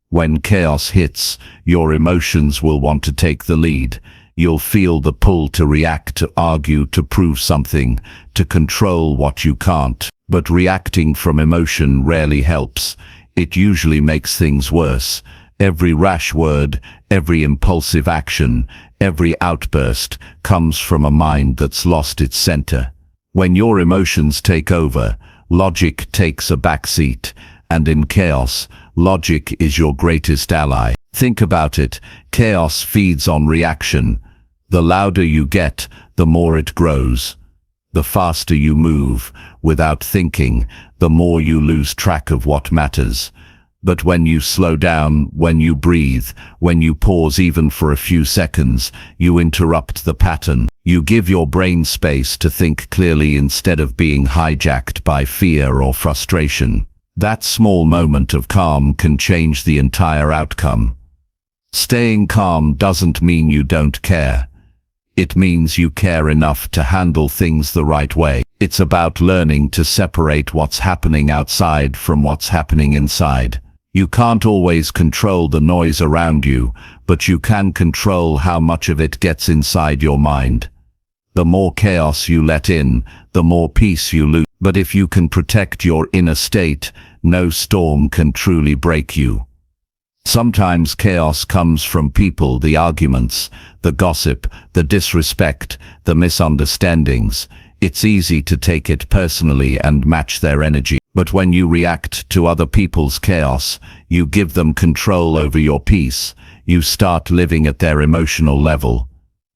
When chaos hits, your emotions will want to take the lead. You'll feel the pull to react, to argue, to prove something, to control what you can't. But reacting from emotion rarely helps. It usually makes things worse. Every rash word, every impulsive action, every outburst comes from a mind that's lost its center. When your emotions take over, logic takes a backseat, and in chaos, logic is your greatest ally. Think about it, chaos feeds on reaction. The louder you get, the more it grows. The faster you move, without thinking, the more you lose track of what matters. But when you slow down, when you breathe, when you pause even for a few seconds, you interrupt the pattern. You give your brain space to think clearly instead of being hijacked by fear or frustration. That small moment of calm can change the entire outcome. Staying calm doesn't mean you don't care. It means you care enough to handle things the right way. It's about learning to separate what's happening outside from what's happening inside. You can't always control the noise around you, but you can control how much of it gets inside your mind. The more chaos you let in, the more peace you lose. But if you can protect your inner state, no storm can truly break you. Sometimes chaos comes from people, the arguments, the gossip, the disrespect, the misunderstandings. It's easy to take it personally and match their energy. But when you react to other people's chaos, you give them control over your peace. You start living at their emotional level.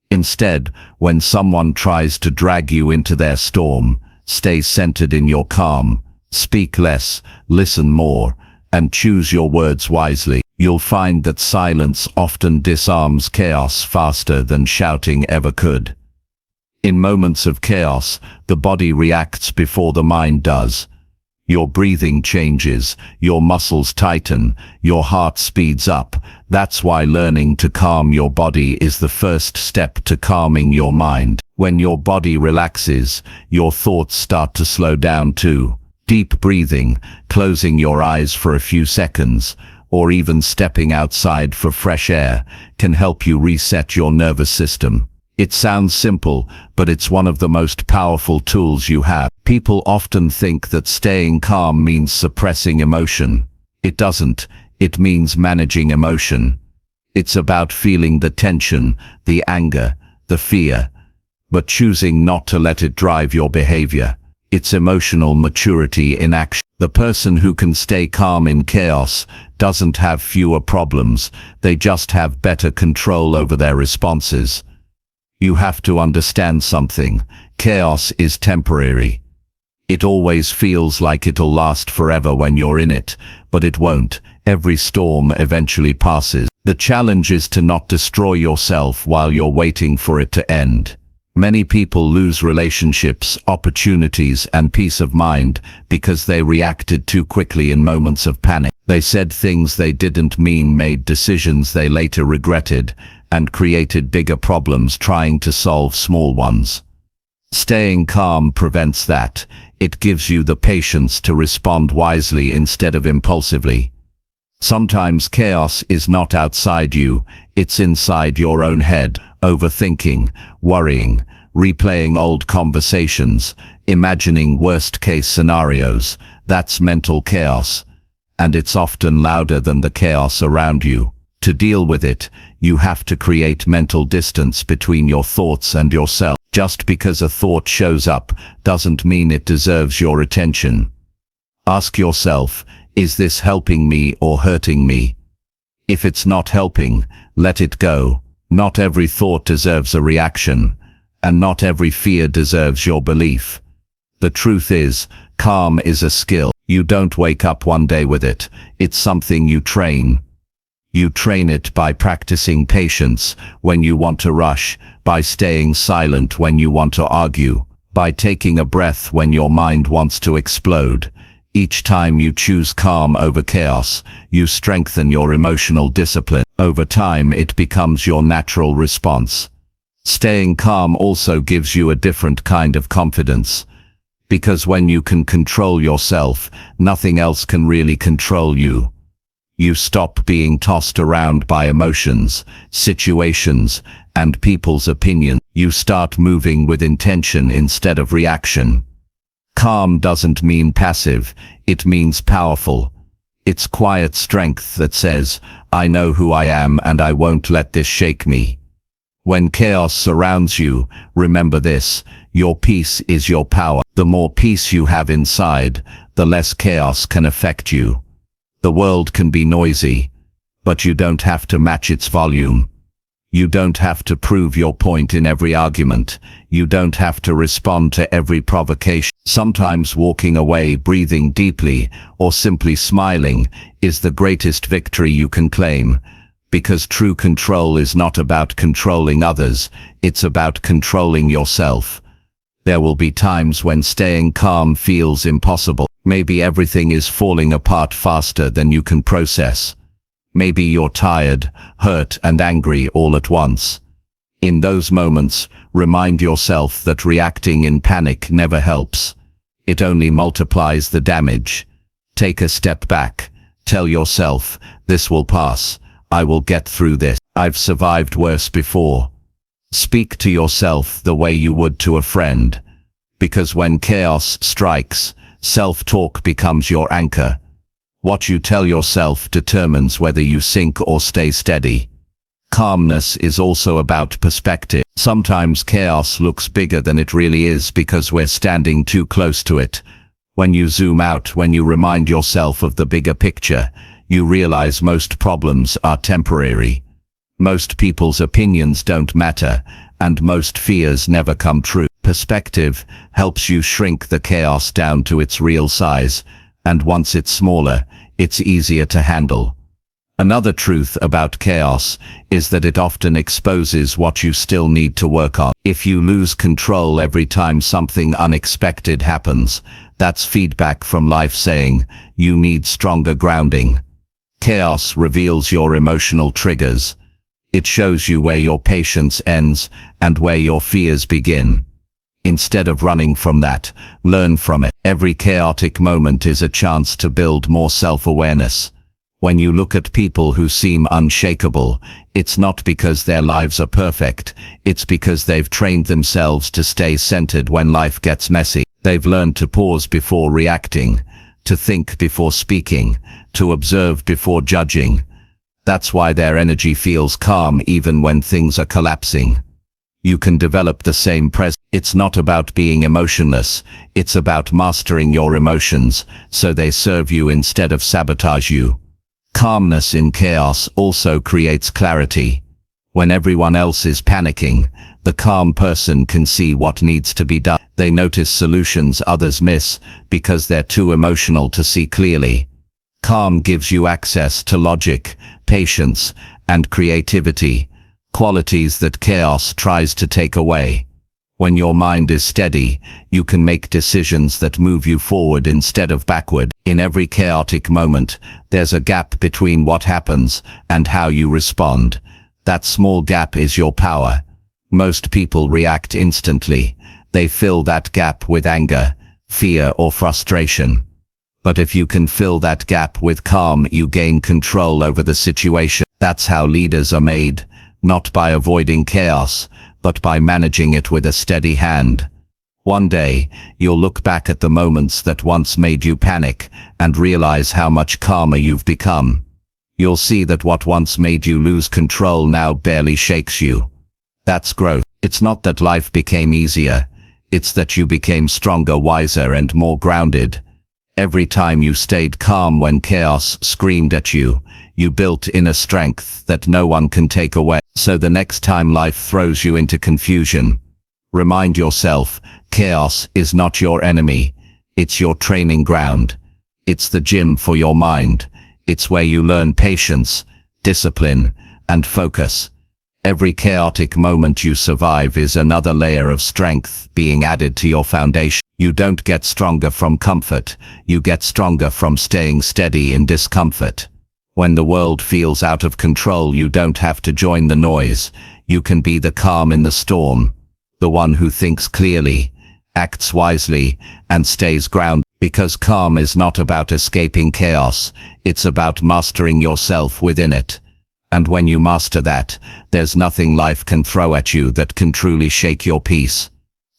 Instead, when someone tries to drag you into their storm, stay centered in your calm. Speak less, listen more, and choose your words wisely. You'll find that silence often disarms chaos faster than shouting ever could. In moments of chaos, the body reacts before the mind does. Your breathing changes, your muscles tighten, your heart speeds up. That's why learning to calm your body is the first step to calming your mind. When your body relaxes, your thoughts start to slow down too. Deep breathing, closing your eyes for a few seconds, or even stepping outside for fresh air, can help you reset your nervous system. It sounds simple, but it's one of the most powerful tools you have. People often think that staying calm means suppressing emotion. It doesn't. It means managing emotion. It's about feeling the tension, the anger, the fear, but choosing not to let it drive your behavior. It's emotional maturity in action. The person who can stay calm in chaos doesn't have fewer problems, they just have better control over their responses. You have to understand something. Chaos is temporary. It always feels like it'll last forever when you're in it, but it won't. Every storm eventually passes. The challenge is to not destroy yourself while you're waiting for it to end. Many people lose relationships, opportunities, and peace of mind because they reacted too quickly in moments of panic. They said things they didn't mean, made decisions they later regretted, and created bigger problems trying to solve small ones. Staying calm prevents that. It gives you the patience to respond wisely instead of impulsively. Sometimes chaos is not outside you, it's inside your own head. Overthinking, worrying, replaying old conversations, imagining worst-case scenarios, that's mental chaos. And it's often louder than the chaos around you. To deal with it, you have to create mental distance between your thoughts and yourself. Just because a thought shows up doesn't mean it deserves your attention. Ask yourself, is this helping me or hurting me? If it's not helping, let it go. Not every thought deserves a reaction, and not every fear deserves your belief. The truth is, calm is a skill. You don't wake up one day with it. It's something you train. You train it by practicing patience when you want to rush, by staying silent when you want to argue, by taking a breath when your mind wants to explode. Each time you choose calm over chaos, you strengthen your emotional discipline. Over time, it becomes your natural response. Staying calm also gives you a different kind of confidence. Because when you can control yourself, nothing else can really control you. You stop being tossed around by emotions, situations, and people's opinions. You start moving with intention instead of reaction. Calm doesn't mean passive, it means powerful. It's quiet strength that says, I know who I am and I won't let this shake me. When chaos surrounds you, remember this, your peace is your power. The more peace you have inside, the less chaos can affect you. The world can be noisy, but you don't have to match its volume. You don't have to prove your point in every argument. You don't have to respond to every provocation. Sometimes walking away, breathing deeply, or simply smiling is the greatest victory you can claim. Because true control is not about controlling others, it's about controlling yourself. There will be times when staying calm feels impossible. Maybe everything is falling apart faster than you can process. Maybe you're tired, hurt, and angry all at once. In those moments, remind yourself that reacting in panic never helps. It only multiplies the damage. Take a step back. Tell yourself, this will pass. I will get through this. I've survived worse before. Speak to yourself the way you would to a friend. Because when chaos strikes, self-talk becomes your anchor. What you tell yourself determines whether you sink or stay steady. Calmness is also about perspective. Sometimes chaos looks bigger than it really is because we're standing too close to it. When you zoom out, when you remind yourself of the bigger picture, you realize most problems are temporary. Most people's opinions don't matter, and most fears never come true. Perspective helps you shrink the chaos down to its real size, and once it's smaller, it's easier to handle. Another truth about chaos is that it often exposes what you still need to work on. If you lose control every time something unexpected happens, that's feedback from life saying, you need stronger grounding. Chaos reveals your emotional triggers. It shows you where your patience ends and where your fears begin. Instead of running from that, learn from it. Every chaotic moment is a chance to build more self-awareness. When you look at people who seem unshakable, it's not because their lives are perfect, it's because they've trained themselves to stay centered when life gets messy. They've learned to pause before reacting, to think before speaking, to observe before judging. That's why their energy feels calm even when things are collapsing. You can develop the same presence. It's not about being emotionless, it's about mastering your emotions so they serve you instead of sabotage you. Calmness in chaos also creates clarity. When everyone else is panicking, the calm person can see what needs to be done. They notice solutions others miss because they're too emotional to see clearly. Calm gives you access to logic, patience, and creativity, qualities that chaos tries to take away. When your mind is steady, you can make decisions that move you forward instead of backward. In every chaotic moment, there's a gap between what happens and how you respond. That small gap is your power. Most people react instantly. They fill that gap with anger, fear, or frustration. But if you can fill that gap with calm, you gain control over the situation. That's how leaders are made, not by avoiding chaos, but by managing it with a steady hand. One day, you'll look back at the moments that once made you panic and realize how much calmer you've become. You'll see that what once made you lose control now barely shakes you. That's growth. It's not that life became easier, it's that you became stronger, wiser, and more grounded. Every time you stayed calm when chaos screamed at you, you built inner strength that no one can take away. So the next time life throws you into confusion, remind yourself, chaos is not your enemy. It's your training ground. It's the gym for your mind. It's where you learn patience, discipline, and focus. Every chaotic moment you survive is another layer of strength being added to your foundation. You don't get stronger from comfort, you get stronger from staying steady in discomfort. When the world feels out of control, you don't have to join the noise. You can be the calm in the storm, the one who thinks clearly, acts wisely, and stays grounded. Because calm is not about escaping chaos, it's about mastering yourself within it. And when you master that, there's nothing life can throw at you that can truly shake your peace.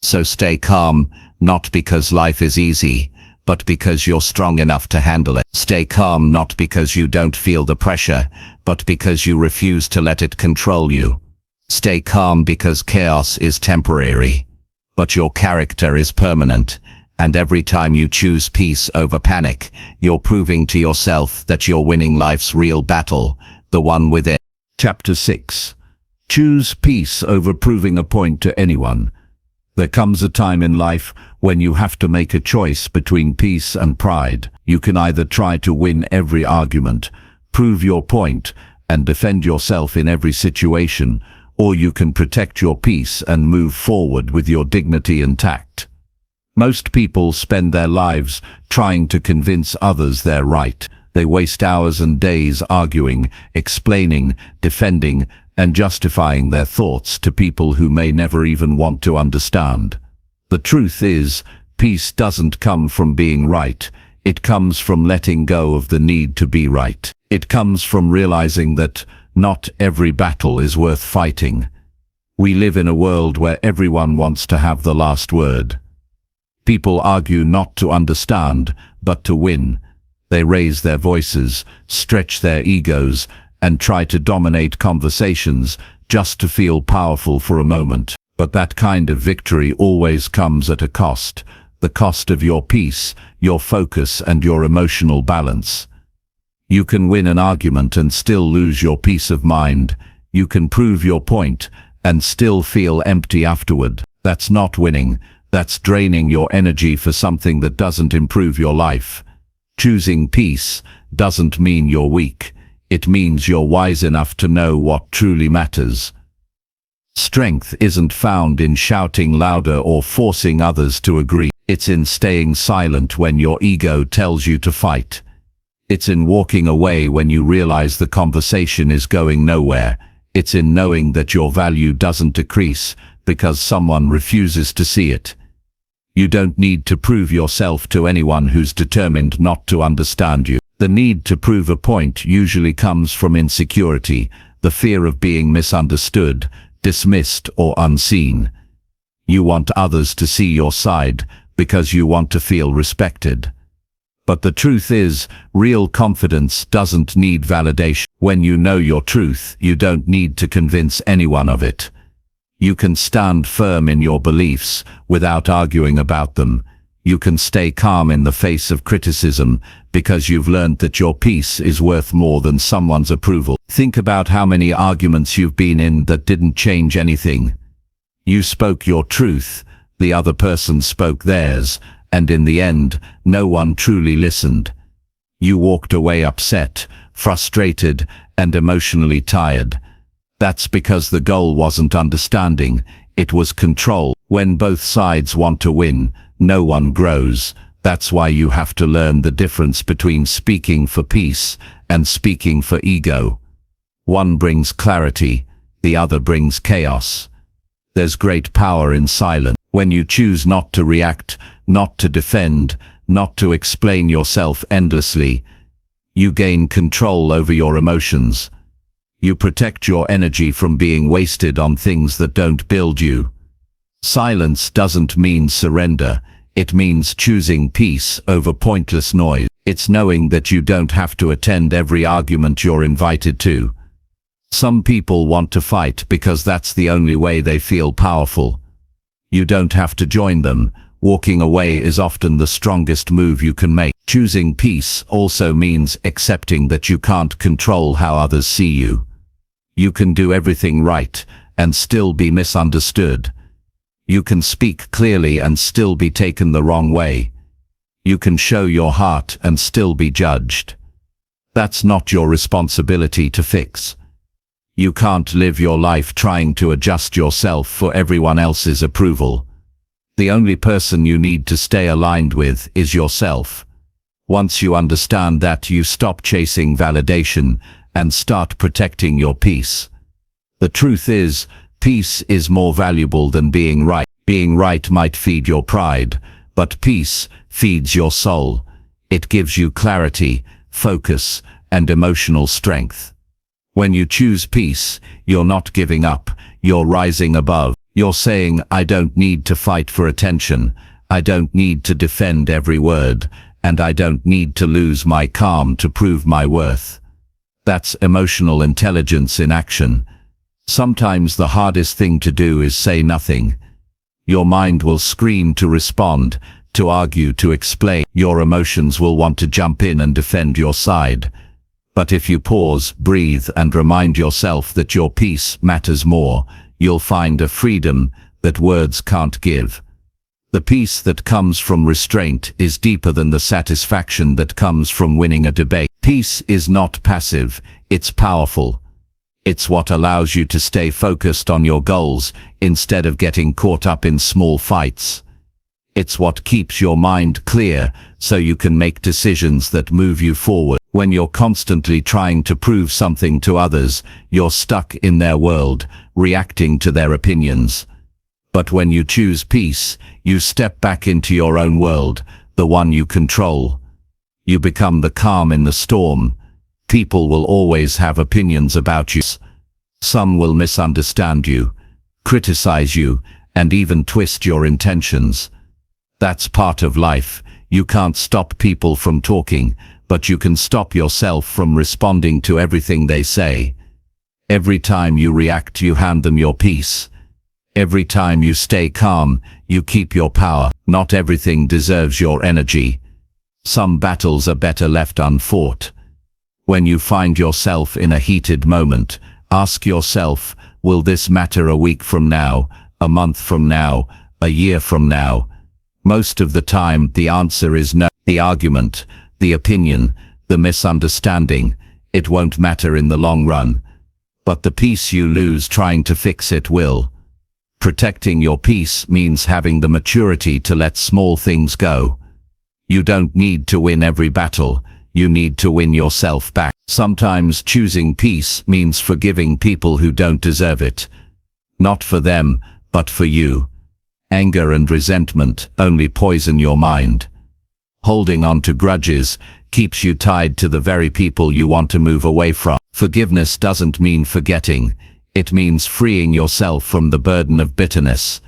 So stay calm, not because life is easy, but because you're strong enough to handle it. Stay calm not because you don't feel the pressure, but because you refuse to let it control you. Stay calm because chaos is temporary, but your character is permanent. And every time you choose peace over panic, you're proving to yourself that you're winning life's real battle, the one within. Chapter 6. Choose peace over proving a point to anyone. There comes a time in life when you have to make a choice between peace and pride. You can either try to win every argument, prove your point, and defend yourself in every situation, or you can protect your peace and move forward with your dignity and tact. Most people spend their lives trying to convince others they're right. They waste hours and days arguing, explaining, defending, and justifying their thoughts to people who may never even want to understand. The truth is, peace doesn't come from being right. It comes from letting go of the need to be right. It comes from realizing that not every battle is worth fighting. We live in a world where everyone wants to have the last word. People argue not to understand, but to win. They raise their voices, stretch their egos, and try to dominate conversations just to feel powerful for a moment. But that kind of victory always comes at a cost. The cost of your peace, your focus, and your emotional balance. You can win an argument and still lose your peace of mind. You can prove your point and still feel empty afterward. That's not winning. That's draining your energy for something that doesn't improve your life. Choosing peace doesn't mean you're weak. It means you're wise enough to know what truly matters. Strength isn't found in shouting louder or forcing others to agree. It's in staying silent when your ego tells you to fight. It's in walking away when you realize the conversation is going nowhere. It's in knowing that your value doesn't decrease because someone refuses to see it. You don't need to prove yourself to anyone who's determined not to understand you. The need to prove a point usually comes from insecurity, the fear of being misunderstood, dismissed, or unseen. You want others to see your side because you want to feel respected. But the truth is, real confidence doesn't need validation. When you know your truth, you don't need to convince anyone of it. You can stand firm in your beliefs without arguing about them. You can stay calm in the face of criticism because you've learned that your peace is worth more than someone's approval. Think about how many arguments you've been in that didn't change anything. You spoke your truth, the other person spoke theirs, and in the end, no one truly listened. You walked away upset, frustrated, and emotionally tired. That's because the goal wasn't understanding, it was control. When both sides want to win, no one grows. That's why you have to learn the difference between speaking for peace and speaking for ego. One brings clarity, the other brings chaos. There's great power in silence. When you choose not to react, not to defend, not to explain yourself endlessly, you gain control over your emotions. You protect your energy from being wasted on things that don't build you. Silence doesn't mean surrender. It means choosing peace over pointless noise. It's knowing that you don't have to attend every argument you're invited to. Some people want to fight because that's the only way they feel powerful. You don't have to join them. Walking away is often the strongest move you can make. Choosing peace also means accepting that you can't control how others see you. You can do everything right and still be misunderstood. You can speak clearly and still be taken the wrong way. You can show your heart and still be judged. That's not your responsibility to fix. You can't live your life trying to adjust yourself for everyone else's approval. The only person you need to stay aligned with is yourself. Once you understand that, you stop chasing validation and start protecting your peace. The truth is, peace is more valuable than being right. Being right might feed your pride, but peace feeds your soul. It gives you clarity, focus, and emotional strength. When you choose peace, you're not giving up, you're rising above. You're saying, I don't need to fight for attention, I don't need to defend every word, and I don't need to lose my calm to prove my worth. That's emotional intelligence in action. Sometimes the hardest thing to do is say nothing. Your mind will scream to respond, to argue, to explain. Your emotions will want to jump in and defend your side. But if you pause, breathe, and remind yourself that your peace matters more, you'll find a freedom that words can't give. The peace that comes from restraint is deeper than the satisfaction that comes from winning a debate. Peace is not passive, it's powerful. It's what allows you to stay focused on your goals instead of getting caught up in small fights. It's what keeps your mind clear so you can make decisions that move you forward. When you're constantly trying to prove something to others, you're stuck in their world, reacting to their opinions. But when you choose peace, you step back into your own world, the one you control. You become the calm in the storm. People will always have opinions about you. Some will misunderstand you, criticize you, and even twist your intentions. That's part of life. You can't stop people from talking, but you can stop yourself from responding to everything they say. Every time you react, you hand them your peace. Every time you stay calm, you keep your power. Not everything deserves your energy. Some battles are better left unfought. When you find yourself in a heated moment, ask yourself, will this matter a week from now, a month from now, a year from now? Most of the time, the answer is no. The argument, the opinion, the misunderstanding, It won't matter in the long run, but the peace you lose trying to fix it will. Protecting your peace means having the maturity to let small things go. You don't need to win every battle, you need to win yourself back. Sometimes choosing peace means forgiving people who don't deserve it. Not for them, but for you. Anger and resentment only poison your mind. Holding on to grudges keeps you tied to the very people you want to move away from. Forgiveness doesn't mean forgetting. It means freeing yourself from the burden of bitterness.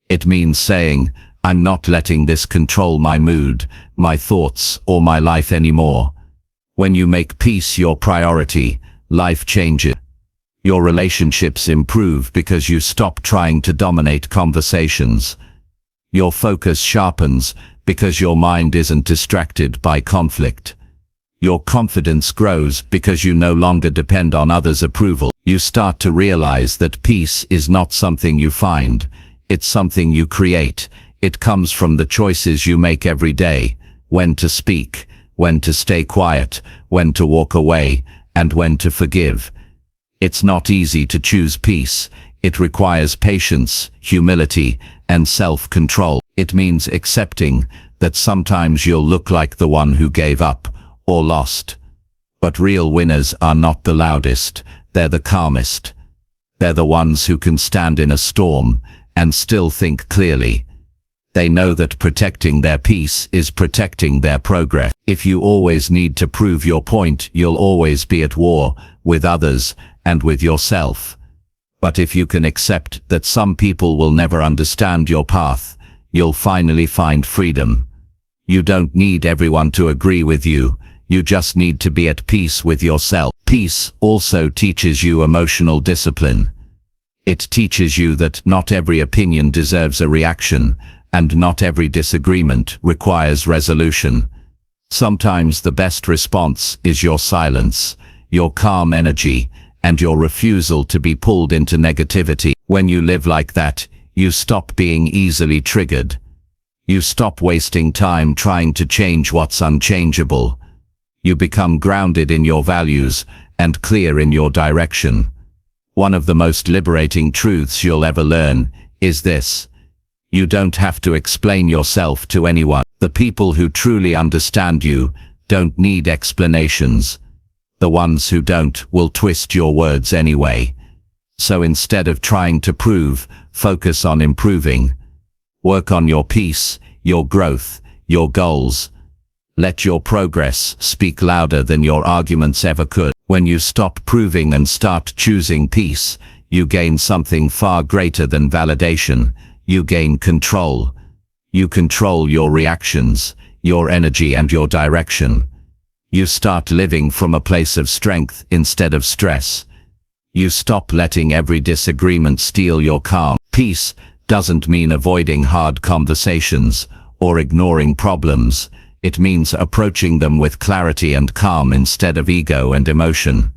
It means saying, I'm not letting this control my mood, my thoughts, or my life anymore. When you make peace your priority, life changes. Your relationships improve because you stop trying to dominate conversations. Your focus sharpens because your mind isn't distracted by conflict. Your confidence grows because you no longer depend on others' approval. You start to realize that peace is not something you find, it's something you create. It comes from the choices you make every day, when to speak, when to stay quiet, when to walk away, and when to forgive. It's not easy to choose peace. It requires patience, humility, and self-control. It means accepting that sometimes you'll look like the one who gave up or lost. But real winners are not the loudest, they're the calmest. They're the ones who can stand in a storm and still think clearly. They know that protecting their peace is protecting their progress. If you always need to prove your point, you'll always be at war with others and with yourself. But if you can accept that some people will never understand your path, you'll finally find freedom. You don't need everyone to agree with you, you just need to be at peace with yourself. Peace also teaches you emotional discipline. It teaches you that not every opinion deserves a reaction, and not every disagreement requires resolution. Sometimes the best response is your silence, your calm energy, and your refusal to be pulled into negativity. When you live like that, you stop being easily triggered. You stop wasting time trying to change what's unchangeable. You become grounded in your values and clear in your direction. One of the most liberating truths you'll ever learn is this: you don't have to explain yourself to anyone. The people who truly understand you don't need explanations. The ones who don't will twist your words anyway. So instead of trying to prove, focus on improving. Work on your peace, your growth, your goals. Let your progress speak louder than your arguments ever could. When you stop proving and start choosing peace, you gain something far greater than validation. You gain control. You control your reactions, your energy, and your direction. You start living from a place of strength instead of stress. You stop letting every disagreement steal your calm. Peace doesn't mean avoiding hard conversations or ignoring problems. It means approaching them with clarity and calm instead of ego and emotion.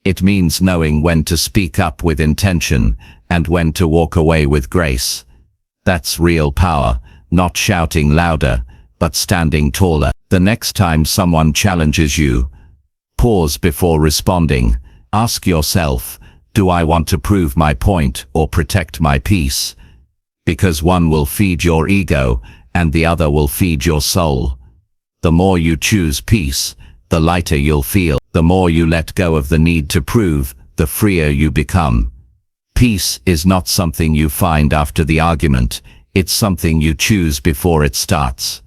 It means knowing when to speak up with intention and when to walk away with grace. That's real power, not shouting louder, but standing taller. The next time someone challenges you, pause before responding. Ask yourself, do I want to prove my point or protect my peace? Because one will feed your ego and the other will feed your soul. The more you choose peace, the lighter you'll feel. The more you let go of the need to prove, the freer you become. Peace is not something you find after the argument, it's something you choose before it starts.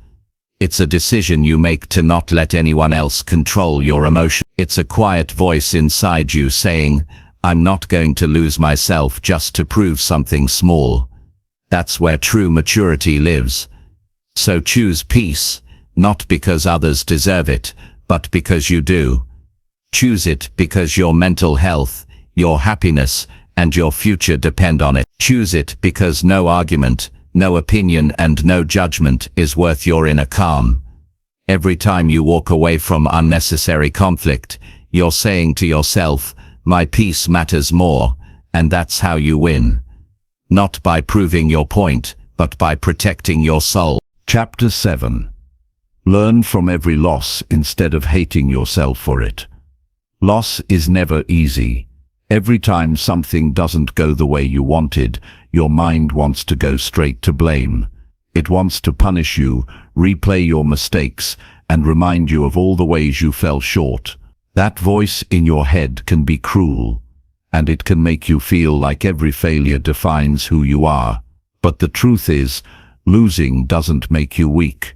It's a decision you make to not let anyone else control your emotion. It's a quiet voice inside you saying, I'm not going to lose myself just to prove something small. That's where true maturity lives. So choose peace, not because others deserve it, but because you do. Choose it because your mental health, your happiness, and your future depend on it. Choose it because no argument, no opinion, and no judgment is worth your inner calm. Every time you walk away from unnecessary conflict, you're saying to yourself, my peace matters more, and that's how you win. Not by proving your point, but by protecting your soul. Chapter 7. Learn from every loss instead of hating yourself for it. Loss is never easy. Every time something doesn't go the way you wanted, your mind wants to go straight to blame. It wants to punish you, replay your mistakes, and remind you of all the ways you fell short. That voice in your head can be cruel, and it can make you feel like every failure defines who you are. But the truth is, losing doesn't make you weak.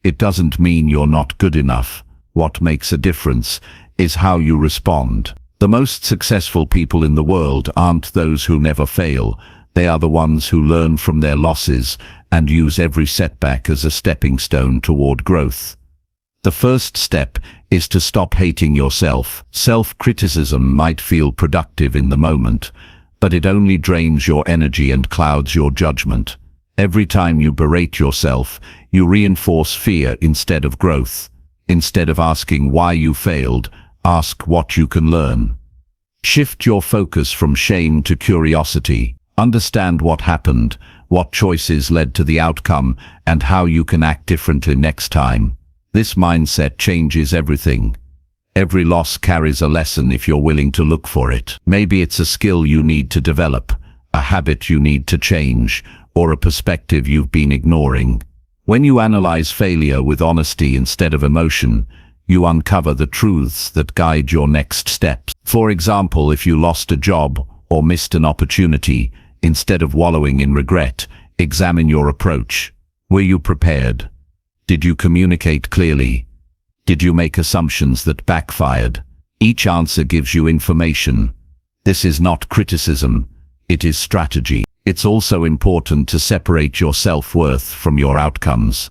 It doesn't mean you're not good enough. What makes a difference is how you respond. The most successful people in the world aren't those who never fail. They are the ones who learn from their losses and use every setback as a stepping stone toward growth. The first step is to stop hating yourself. Self-criticism might feel productive in the moment, but it only drains your energy and clouds your judgment. Every time you berate yourself, you reinforce fear instead of growth. Instead of asking why you failed, ask what you can learn. Shift your focus from shame to curiosity. Understand what happened, what choices led to the outcome, and how you can act differently next time. This mindset changes everything. Every loss carries a lesson if you're willing to look for it. Maybe it's a skill you need to develop, a habit you need to change, or a perspective you've been ignoring. When you analyze failure with honesty instead of emotion, you uncover the truths that guide your next steps. For example, if you lost a job or missed an opportunity, instead of wallowing in regret, examine your approach. Were you prepared? Did you communicate clearly? Did you make assumptions that backfired? Each answer gives you information. This is not criticism, it is strategy. It's also important to separate your self-worth from your outcomes.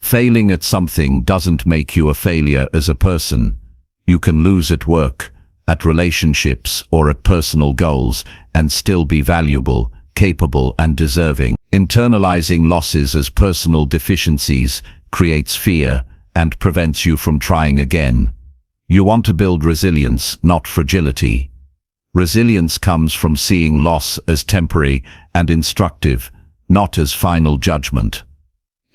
Failing at something doesn't make you a failure as a person. You can lose at work, at relationships, or at personal goals, and still be valuable, capable, and deserving. Internalizing losses as personal deficiencies creates fear and prevents you from trying again. You want to build resilience, not fragility. Resilience comes from seeing loss as temporary and instructive, not as final judgment.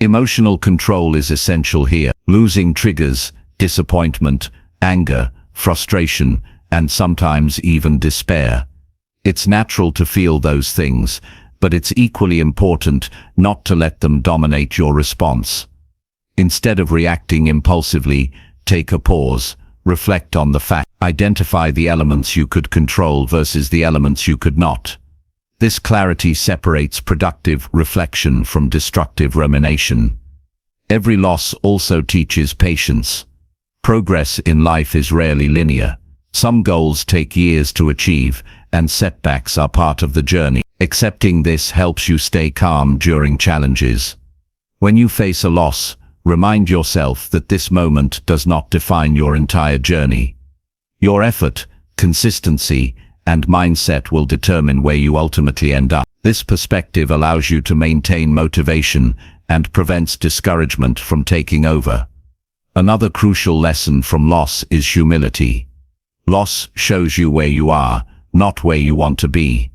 Emotional control is essential here. Losing triggers disappointment, anger, frustration, and sometimes even despair. It's natural to feel those things, but it's equally important not to let them dominate your response. Instead of reacting impulsively, take a pause, reflect on the fact, identify the elements you could control versus the elements you could not. This clarity separates productive reflection from destructive rumination. Every loss also teaches patience. Progress in life is rarely linear. Some goals take years to achieve, and setbacks are part of the journey. Accepting this helps you stay calm during challenges. When you face a loss, remind yourself that this moment does not define your entire journey. Your effort, consistency, and mindset will determine where you ultimately end up. This perspective allows you to maintain motivation and prevents discouragement from taking over. Another crucial lesson from loss is humility. Loss shows you where you are, not where you want to be.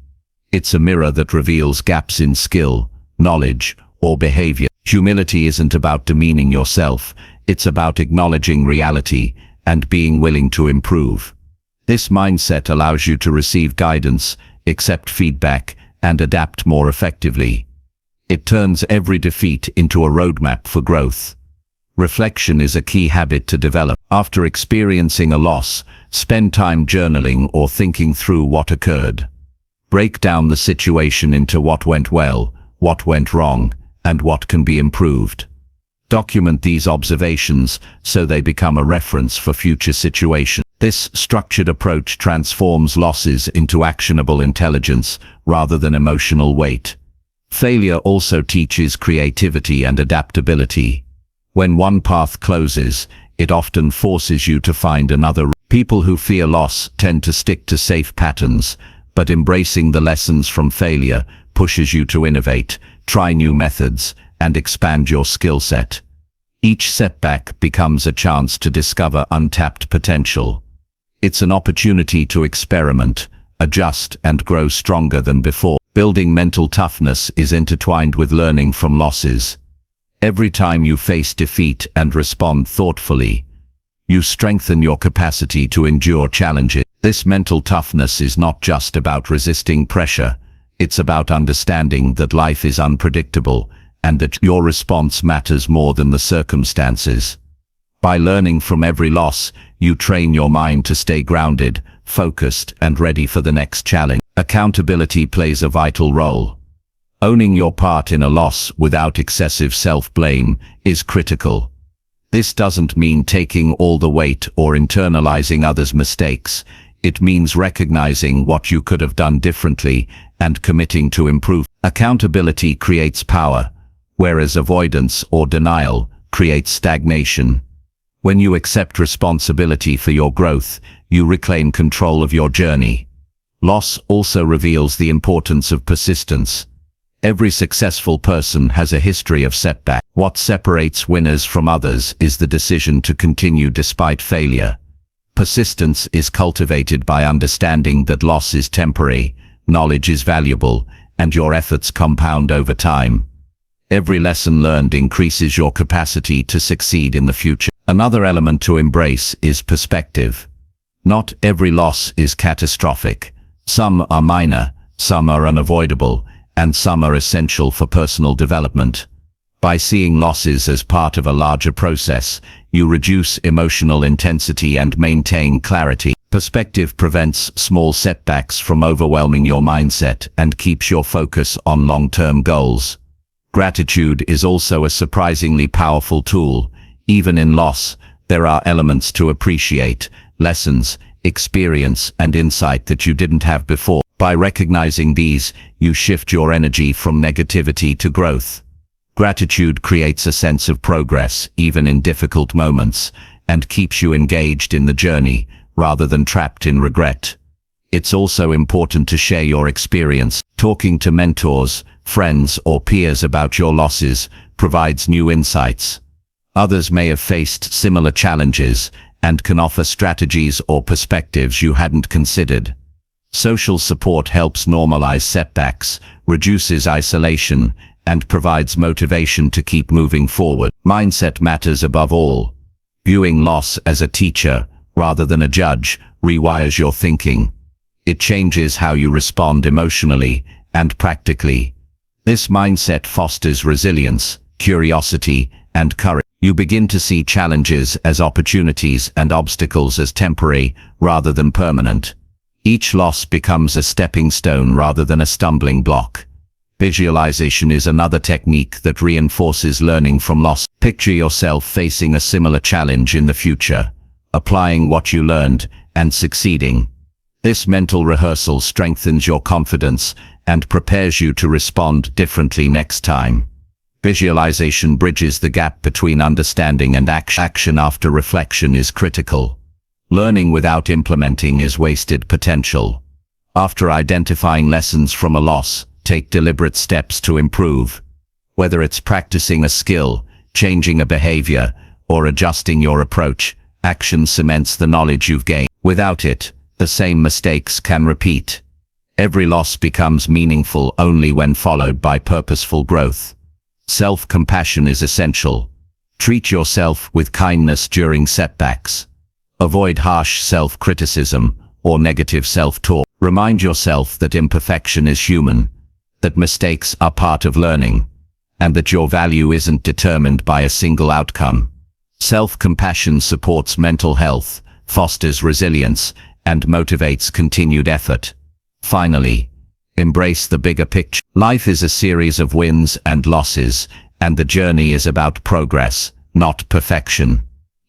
It's a mirror that reveals gaps in skill, knowledge, or behavior. Humility isn't about demeaning yourself, it's about acknowledging reality and being willing to improve. This mindset allows you to receive guidance, accept feedback, and adapt more effectively. It turns every defeat into a roadmap for growth. Reflection is a key habit to develop. After experiencing a loss, spend time journaling or thinking through what occurred. Break down the situation into what went well, what went wrong, and what can be improved. Document these observations so they become a reference for future situations. This structured approach transforms losses into actionable intelligence rather than emotional weight. Failure also teaches creativity and adaptability. When one path closes, it often forces you to find another. People who fear loss tend to stick to safe patterns, but embracing the lessons from failure pushes you to innovate, try new methods, and expand your skill set. Each setback becomes a chance to discover untapped potential. It's an opportunity to experiment, adjust, and grow stronger than before. Building mental toughness is intertwined with learning from losses. Every time you face defeat and respond thoughtfully, You strengthen your capacity to endure challenges. This mental toughness is not just about resisting pressure. It's about understanding that life is unpredictable and that your response matters more than the circumstances. By learning from every loss, you train your mind to stay grounded, focused, and ready for the next challenge. Accountability plays a vital role. Owning your part in a loss without excessive self-blame is critical. This doesn't mean taking all the weight or internalizing others' mistakes. It means recognizing what you could have done differently and committing to improve. Accountability creates power, whereas avoidance or denial creates stagnation. When you accept responsibility for your growth, you reclaim control of your journey. Loss also reveals the importance of persistence. Every successful person has a history of setback. What separates winners from others is the decision to continue despite failure. Persistence is cultivated by understanding that loss is temporary, knowledge is valuable, and your efforts compound over time. Every lesson learned increases your capacity to succeed in the future. Another element to embrace is perspective. Not every loss is catastrophic. Some are minor, some are unavoidable, and some are essential for personal development. By seeing losses as part of a larger process, you reduce emotional intensity and maintain clarity. Perspective prevents small setbacks from overwhelming your mindset and keeps your focus on long-term goals. Gratitude is also a surprisingly powerful tool. Even in loss, there are elements to appreciate, lessons, experience, and insight that you didn't have before. By recognizing these, you shift your energy from negativity to growth. Gratitude creates a sense of progress, even in difficult moments, and keeps you engaged in the journey, rather than trapped in regret. It's also important to share your experience. Talking to mentors, friends, or peers about your losses provides new insights. Others may have faced similar challenges and can offer strategies or perspectives you hadn't considered. Social support helps normalize setbacks, reduces isolation, and provides motivation to keep moving forward. Mindset matters above all. Viewing loss as a teacher, rather than a judge, rewires your thinking. It changes how you respond emotionally and practically. This mindset fosters resilience, curiosity, and courage. You begin to see challenges as opportunities and obstacles as temporary, rather than permanent. Each loss becomes a stepping stone rather than a stumbling block. Visualization is another technique that reinforces learning from loss. Picture yourself facing a similar challenge in the future, applying what you learned, and succeeding. This mental rehearsal strengthens your confidence and prepares you to respond differently next time. Visualization bridges the gap between understanding and action. Action after reflection is critical. Learning without implementing is wasted potential. After identifying lessons from a loss, take deliberate steps to improve. Whether it's practicing a skill, changing a behavior, or adjusting your approach, action cements the knowledge you've gained. Without it, the same mistakes can repeat. Every loss becomes meaningful only when followed by purposeful growth. Self-compassion is essential. Treat yourself with kindness during setbacks. Avoid harsh self-criticism or negative self-talk. Remind yourself that imperfection is human, that mistakes are part of learning, and that your value isn't determined by a single outcome. Self-compassion supports mental health, fosters resilience, and motivates continued effort. Finally, embrace the bigger picture. Life is a series of wins and losses, and the journey is about progress, not perfection.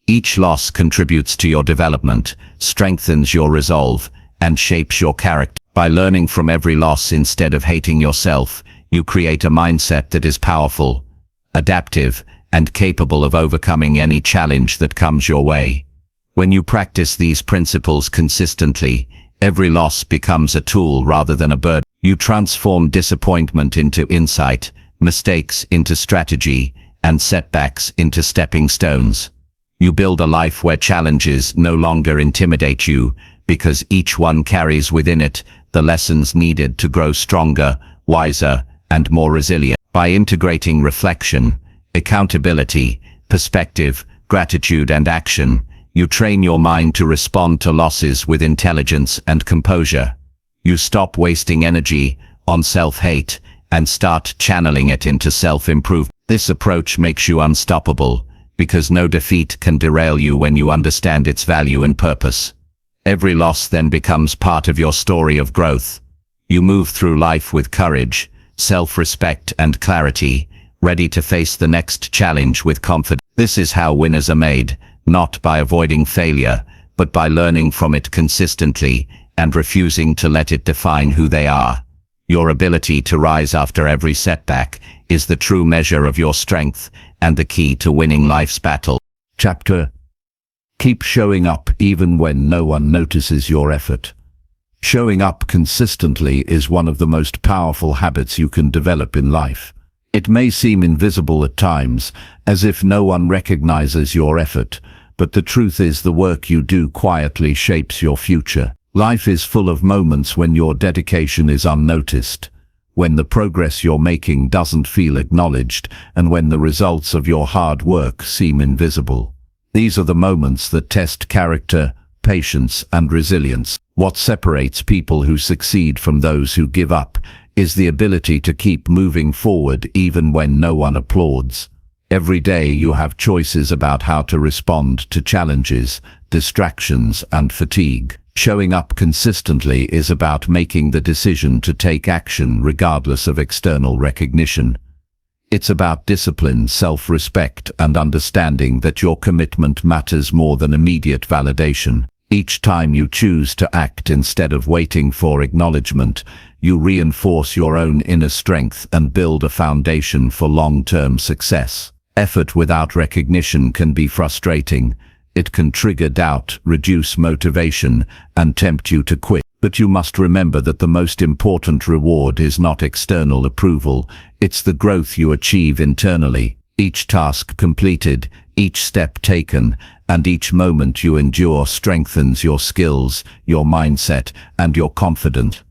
Each loss contributes to your development, strengthens your resolve, and shapes your character. By learning from every loss instead of hating yourself, you create a mindset that is powerful, adaptive, and capable of overcoming any challenge that comes your way. When you practice these principles consistently, every loss becomes a tool rather than a burden. You transform disappointment into insight, mistakes into strategy, and setbacks into stepping stones. You build a life where challenges no longer intimidate you, because each one carries within it the lessons needed to grow stronger, wiser, and more resilient. By integrating reflection, accountability, perspective, gratitude, and action, You train your mind to respond to losses with intelligence and composure. You stop wasting energy on self-hate and start channeling it into self-improvement. This approach makes you unstoppable, because no defeat can derail you when you understand its value and purpose. Every loss then becomes part of your story of growth. You move through life with courage, self-respect and clarity, ready to face the next challenge with confidence. This is how winners are made, not by avoiding failure, but by learning from it consistently and refusing to let it define who they are. Your ability to rise after every setback is the true measure of your strength and the key to winning life's battle. Chapter: Keep showing up even when no one notices your effort. Showing up consistently is one of the most powerful habits you can develop in life. It may seem invisible at times, as if no one recognizes your effort, but the truth is the work you do quietly shapes your future. Life is full of moments when your dedication is unnoticed, when the progress you're making doesn't feel acknowledged, and when the results of your hard work seem invisible. These are the moments that test character, patience, and resilience. What separates people who succeed from those who give up is the ability to keep moving forward even when no one applauds. Every day you have choices about how to respond to challenges, distractions, and fatigue. Showing up consistently is about making the decision to take action regardless of external recognition. It's about discipline, self-respect, and understanding that your commitment matters more than immediate validation. Each time you choose to act instead of waiting for acknowledgement, you reinforce your own inner strength and build a foundation for long-term success. Effort without recognition can be frustrating. It can trigger doubt, reduce motivation, and tempt you to quit. But you must remember that the most important reward is not external approval, it's the growth you achieve internally. Each task completed, each step taken, and each moment you endure strengthens your skills, your mindset, and your confidence.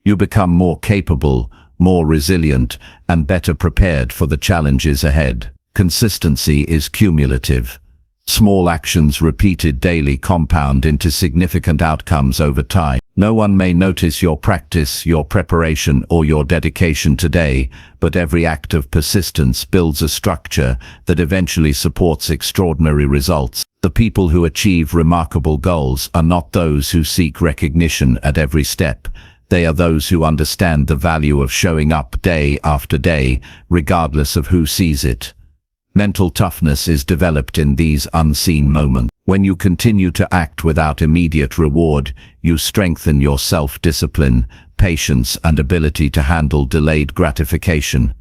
You become more capable, more resilient, and better prepared for the challenges ahead. Consistency is cumulative. Small actions repeated daily compound into significant outcomes over time. No one may notice your practice, your preparation, or your dedication today, but every act of persistence builds a structure that eventually supports extraordinary results. The people who achieve remarkable goals are not those who seek recognition at every step. They are those who understand the value of showing up day after day, regardless of who sees it. Mental toughness is developed in these unseen moments. When you continue to act without immediate reward, you strengthen your self-discipline, patience, and ability to handle delayed gratification.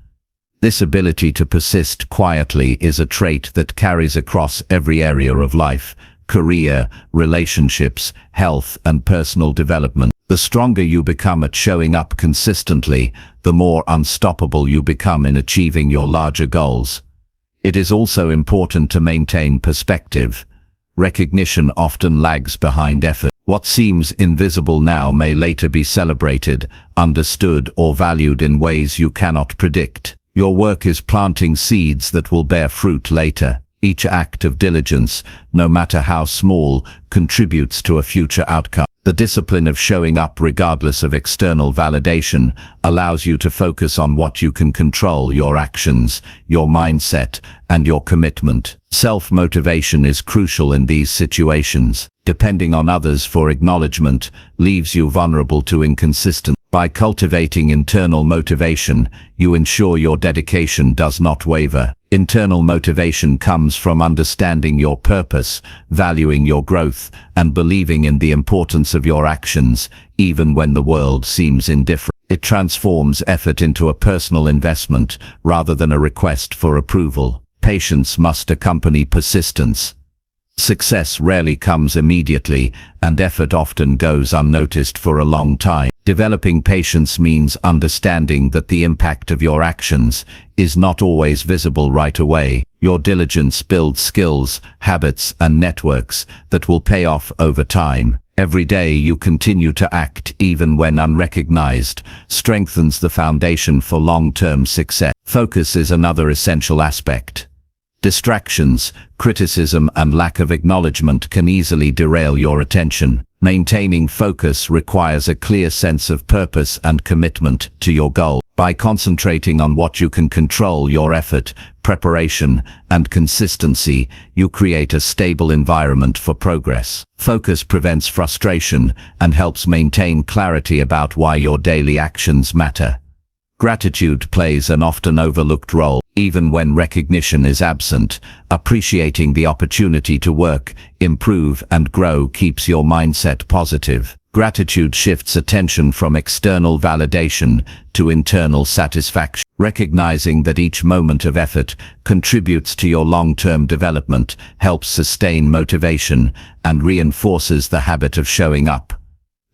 This ability to persist quietly is a trait that carries across every area of life: career, relationships, health, and personal development. The stronger you become at showing up consistently, the more unstoppable you become in achieving your larger goals. It is also important to maintain perspective. Recognition often lags behind effort. What seems invisible now may later be celebrated, understood, or valued in ways you cannot predict. Your work is planting seeds that will bear fruit later. Each act of diligence, no matter how small, contributes to a future outcome. The discipline of showing up regardless of external validation allows you to focus on what you can control: your actions, your mindset, and your commitment. Self-motivation is crucial in these situations. Depending on others for acknowledgement leaves you vulnerable to inconsistency. By cultivating internal motivation, you ensure your dedication does not waver. Internal motivation comes from understanding your purpose, valuing your growth, and believing in the importance of your actions, even when the world seems indifferent. It transforms effort into a personal investment rather than a request for approval. Patience must accompany persistence. Success rarely comes immediately, and effort often goes unnoticed for a long time. Developing patience means understanding that the impact of your actions is not always visible right away. Your diligence builds skills, habits, and networks that will pay off over time. Every day you continue to act, even when unrecognized, strengthens the foundation for long-term success. Focus is another essential aspect. Distractions, criticism, and lack of acknowledgement can easily derail your attention. Maintaining focus requires a clear sense of purpose and commitment to your goal. By concentrating on what you can control, your effort, preparation, and consistency, you create a stable environment for progress. Focus prevents frustration and helps maintain clarity about why your daily actions matter. Gratitude plays an often overlooked role. Even when recognition is absent, appreciating the opportunity to work, improve, and grow keeps your mindset positive. Gratitude shifts attention from external validation to internal satisfaction. Recognizing that each moment of effort contributes to your long-term development helps sustain motivation and reinforces the habit of showing up.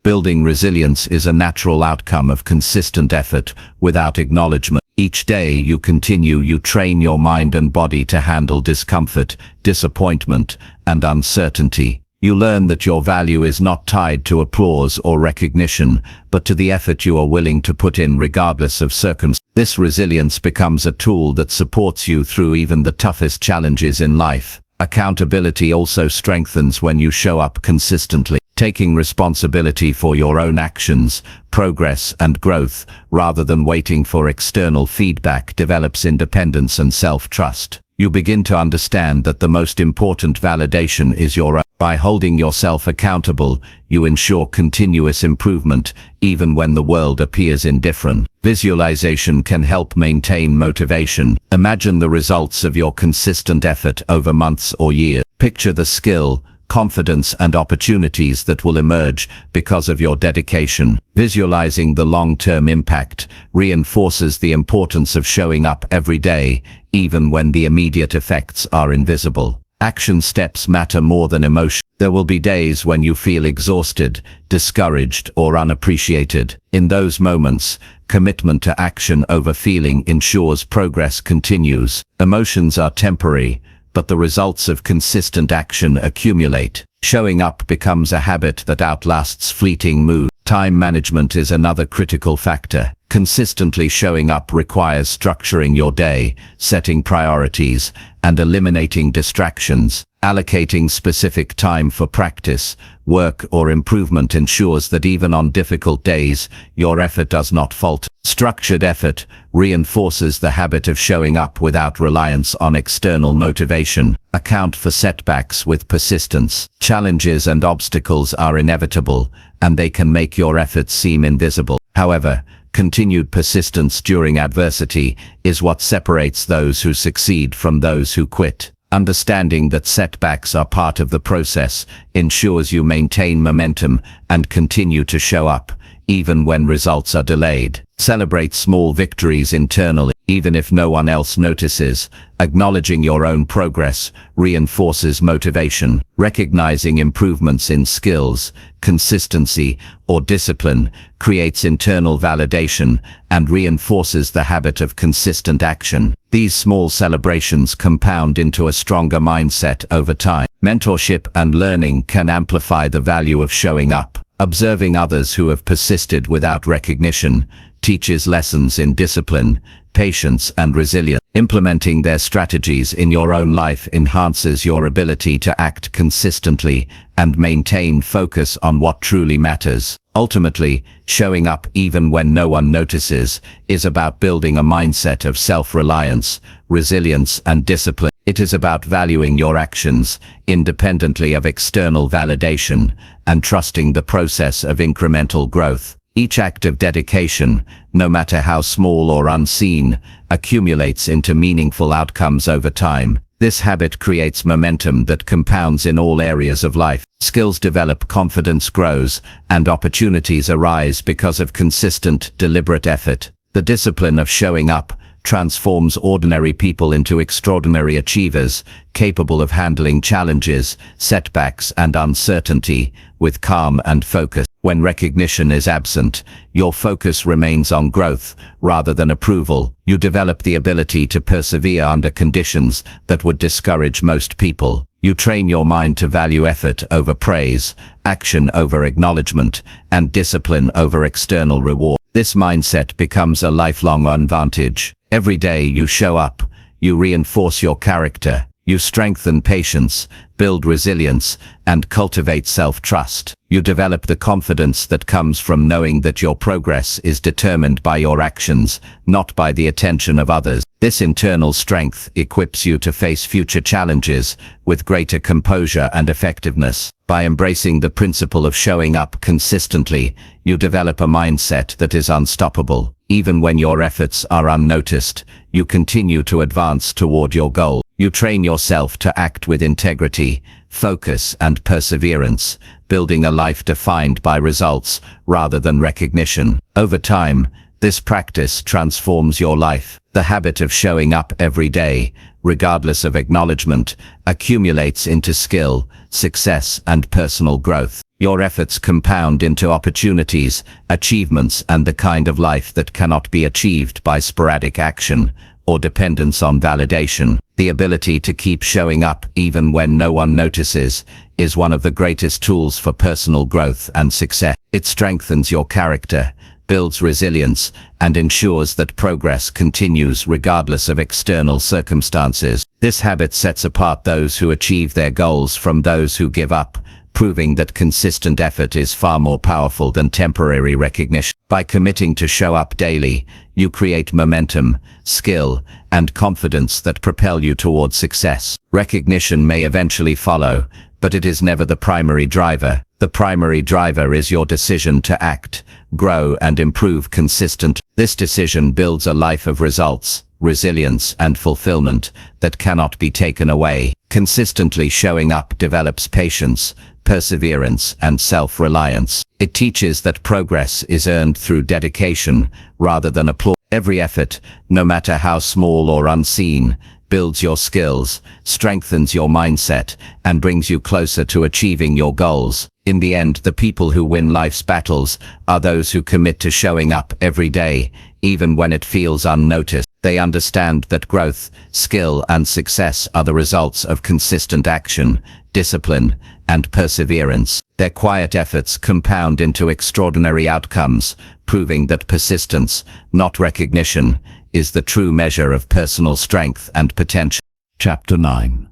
Building resilience is a natural outcome of consistent effort without acknowledgement. Each day you train your mind and body to handle discomfort, disappointment, and uncertainty. You learn that your value is not tied to applause or recognition, but to the effort you are willing to put in regardless of circumstances. This resilience becomes a tool that supports you through even the toughest challenges in life. Accountability also strengthens when you show up consistently. Taking responsibility for your own actions, progress, and growth, rather than waiting for external feedback, develops independence and self-trust. You begin to understand that the most important validation is your own. By holding yourself accountable, you ensure continuous improvement, even when the world appears indifferent. Visualization can help maintain motivation. Imagine the results of your consistent effort over months or years. Picture the skill, confidence, and opportunities that will emerge because of your dedication. Visualizing the long-term impact reinforces the importance of showing up every day, even when the immediate effects are invisible. Action steps matter more than emotion. There will be days when you feel exhausted, discouraged, or unappreciated. In those moments, commitment to action over feeling ensures progress continues. Emotions are temporary, but the results of consistent action accumulate. Showing up becomes a habit that outlasts fleeting mood. Time management is another critical factor. Consistently showing up requires structuring your day, setting priorities, and eliminating distractions. Allocating specific time for practice, work, or improvement ensures that even on difficult days, your effort does not falter. Structured effort reinforces the habit of showing up without reliance on external motivation. Account for setbacks with persistence. Challenges and obstacles are inevitable, and they can make your efforts seem invisible. However, continued persistence during adversity is what separates those who succeed from those who quit. Understanding that setbacks are part of the process ensures you maintain momentum and continue to show up, even when results are delayed. Celebrate small victories internally, even if no one else notices. Acknowledging your own progress reinforces motivation. Recognizing improvements in skills, consistency, or discipline creates internal validation and reinforces the habit of consistent action. These small celebrations compound into a stronger mindset over time. Mentorship and learning can amplify the value of showing up. Observing others who have persisted without recognition teaches lessons in discipline, patience, and resilience. Implementing their strategies in your own life enhances your ability to act consistently and maintain focus on what truly matters. Ultimately, showing up even when no one notices is about building a mindset of self-reliance, resilience, and discipline. It is about valuing your actions independently of external validation and trusting the process of incremental growth. Each act of dedication, no matter how small or unseen, accumulates into meaningful outcomes over time. This habit creates momentum that compounds in all areas of life. Skills develop, confidence grows, and opportunities arise because of consistent, deliberate effort. The discipline of showing up transforms ordinary people into extraordinary achievers, capable of handling challenges, setbacks, and uncertainty with calm and focus. When recognition is absent, your focus remains on growth rather than approval. You develop the ability to persevere under conditions that would discourage most people. You train your mind to value effort over praise, action over acknowledgement, and discipline over external reward. This mindset becomes a lifelong advantage. Every day you show up, you reinforce your character. You strengthen patience, build resilience, and cultivate self-trust. You develop the confidence that comes from knowing that your progress is determined by your actions, not by the attention of others. This internal strength equips you to face future challenges with greater composure and effectiveness. By embracing the principle of showing up consistently, you develop a mindset that is unstoppable. Even when your efforts are unnoticed, you continue to advance toward your goal. You train yourself to act with integrity, focus, and perseverance, building a life defined by results rather than recognition. Over time, this practice transforms your life. The habit of showing up every day, regardless of acknowledgement, accumulates into skill, success, and personal growth. Your efforts compound into opportunities, achievements, and the kind of life that cannot be achieved by sporadic action or dependence on validation. The ability to keep showing up even when no one notices is one of the greatest tools for personal growth and success. It strengthens your character, builds resilience, and ensures that progress continues regardless of external circumstances. This habit sets apart those who achieve their goals from those who give up, proving that consistent effort is far more powerful than temporary recognition. By committing to show up daily, you create momentum, skill, and confidence that propel you towards success. Recognition may eventually follow, but it is never the primary driver. The primary driver is your decision to act, grow, and improve consistently. This decision builds a life of results, resilience, and fulfillment that cannot be taken away. Consistently showing up develops patience, perseverance, and self-reliance. It teaches that progress is earned through dedication rather than applause. Every effort, no matter how small or unseen, builds your skills, strengthens your mindset, and brings you closer to achieving your goals. In the end, the people who win life's battles are those who commit to showing up every day, even when it feels unnoticed. They understand that growth, skill, and success are the results of consistent action, discipline, and perseverance. Their quiet efforts compound into extraordinary outcomes, proving that persistence, not recognition, is the true measure of personal strength and potential. Chapter 9.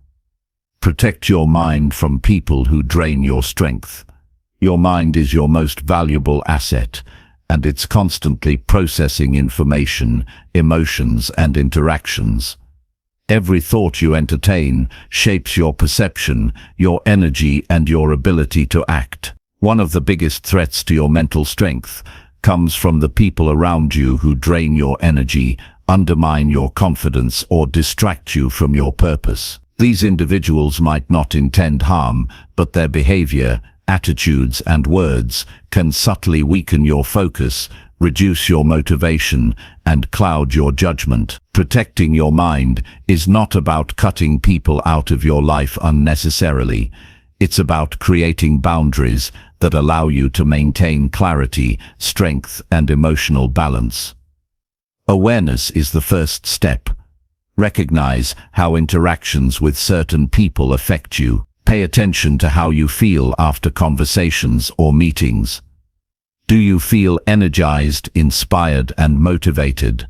Protect your mind from people who drain your strength. Your mind is your most valuable asset, and it's constantly processing information, emotions, and interactions. Every thought you entertain shapes your perception, your energy, and your ability to act. One of the biggest threats to your mental strength comes from the people around you who drain your energy, undermine your confidence, or distract you from your purpose. These individuals might not intend harm, but their behavior, attitudes, and words can subtly weaken your focus, reduce your motivation, and cloud your judgment. Protecting your mind is not about cutting people out of your life unnecessarily. It's about creating boundaries that allow you to maintain clarity, strength, and emotional balance. Awareness is the first step. Recognize how interactions with certain people affect you. Pay attention to how you feel after conversations or meetings. Do you feel energized, inspired, and motivated?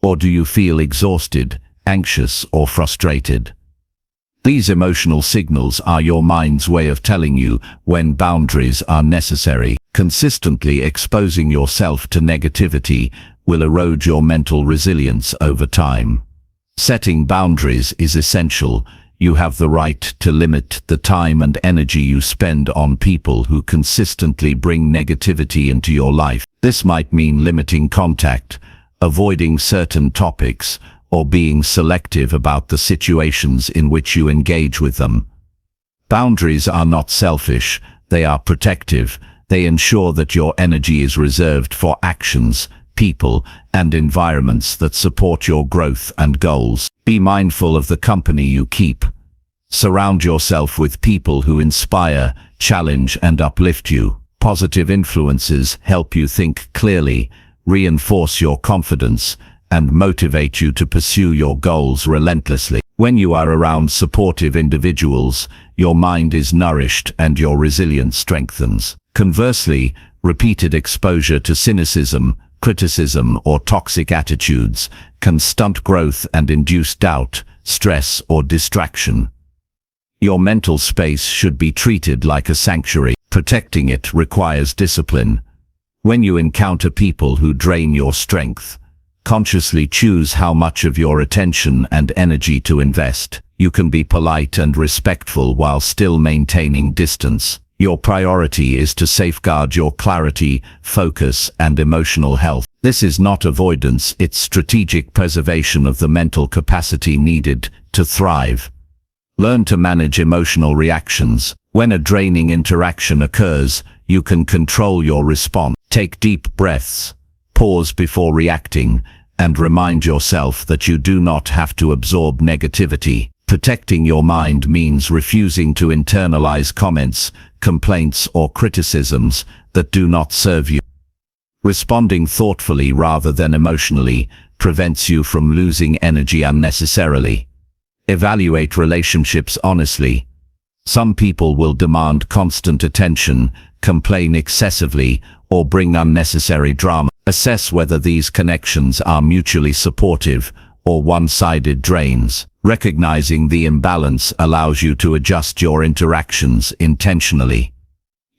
Or do you feel exhausted, anxious, or frustrated? These emotional signals are your mind's way of telling you when boundaries are necessary. Consistently exposing yourself to negativity will erode your mental resilience over time. Setting boundaries is essential. You have the right to limit the time and energy you spend on people who consistently bring negativity into your life. This might mean limiting contact, avoiding certain topics, or being selective about the situations in which you engage with them. Boundaries are not selfish, they are protective. They ensure that your energy is reserved for actions, people, and environments that support your growth and goals. Be mindful of the company you keep. Surround yourself with people who inspire, challenge, and uplift you. Positive influences help you think clearly, reinforce your confidence, and motivate you to pursue your goals relentlessly. When you are around supportive individuals, your mind is nourished and your resilience strengthens. Conversely, repeated exposure to cynicism, criticism, or toxic attitudes can stunt growth and induce doubt, stress, or distraction. Your mental space should be treated like a sanctuary. Protecting it requires discipline. When you encounter people who drain your strength, consciously choose how much of your attention and energy to invest. You can be polite and respectful while still maintaining distance. Your priority is to safeguard your clarity, focus, and emotional health. This is not avoidance, it's strategic preservation of the mental capacity needed to thrive. Learn to manage emotional reactions. When a draining interaction occurs, you can control your response. Take deep breaths, pause before reacting, and remind yourself that you do not have to absorb negativity. Protecting your mind means refusing to internalize comments, complaints, or criticisms that do not serve you. Responding thoughtfully rather than emotionally prevents you from losing energy unnecessarily. Evaluate relationships honestly. Some people will demand constant attention, complain excessively, or bring unnecessary drama. Assess whether these connections are mutually supportive or one-sided drains. Recognizing the imbalance allows you to adjust your interactions intentionally.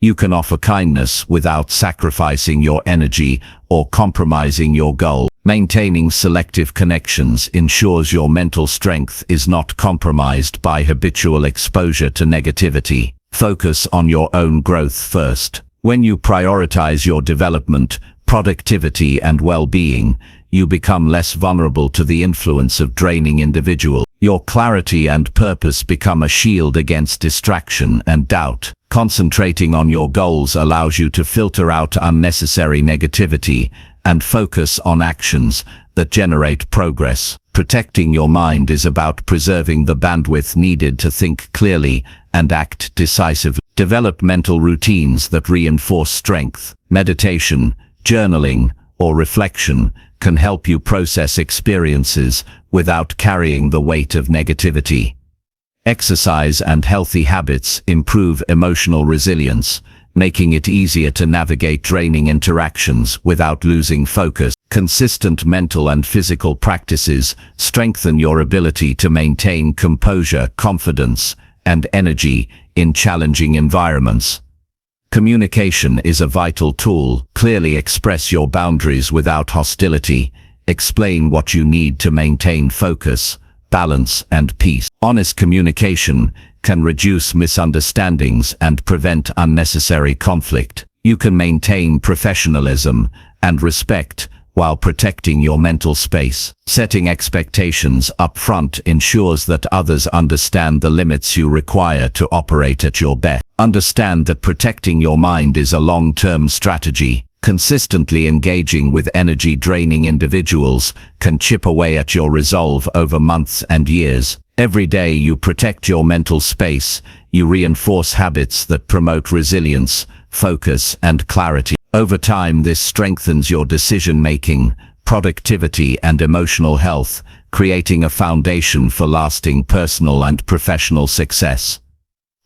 You can offer kindness without sacrificing your energy or compromising your goal. Maintaining selective connections ensures your mental strength is not compromised by habitual exposure to negativity. Focus on your own growth first. When you prioritize your development, productivity, and well-being, you become less vulnerable to the influence of draining individuals. Your clarity and purpose become a shield against distraction and doubt. Concentrating on your goals allows you to filter out unnecessary negativity and focus on actions that generate progress. Protecting your mind is about preserving the bandwidth needed to think clearly and act decisively. Develop mental routines that reinforce strength. Meditation, journaling, or reflection can help you process experiences without carrying the weight of negativity. Exercise and healthy habits improve emotional resilience, making it easier to navigate draining interactions without losing focus. Consistent mental and physical practices strengthen your ability to maintain composure, confidence, and energy in challenging environments. Communication is a vital tool. Clearly express your boundaries without hostility. Explain what you need to maintain focus, balance, and peace. Honest communication can reduce misunderstandings and prevent unnecessary conflict. You can maintain professionalism and respect while protecting your mental space. Setting expectations up front ensures that others understand the limits you require to operate at your best. Understand that protecting your mind is a long-term strategy. Consistently engaging with energy-draining individuals can chip away at your resolve over months and years. Every day you protect your mental space, you reinforce habits that promote resilience, focus, and clarity. Over time, this strengthens your decision-making, productivity, and emotional health, creating a foundation for lasting personal and professional success.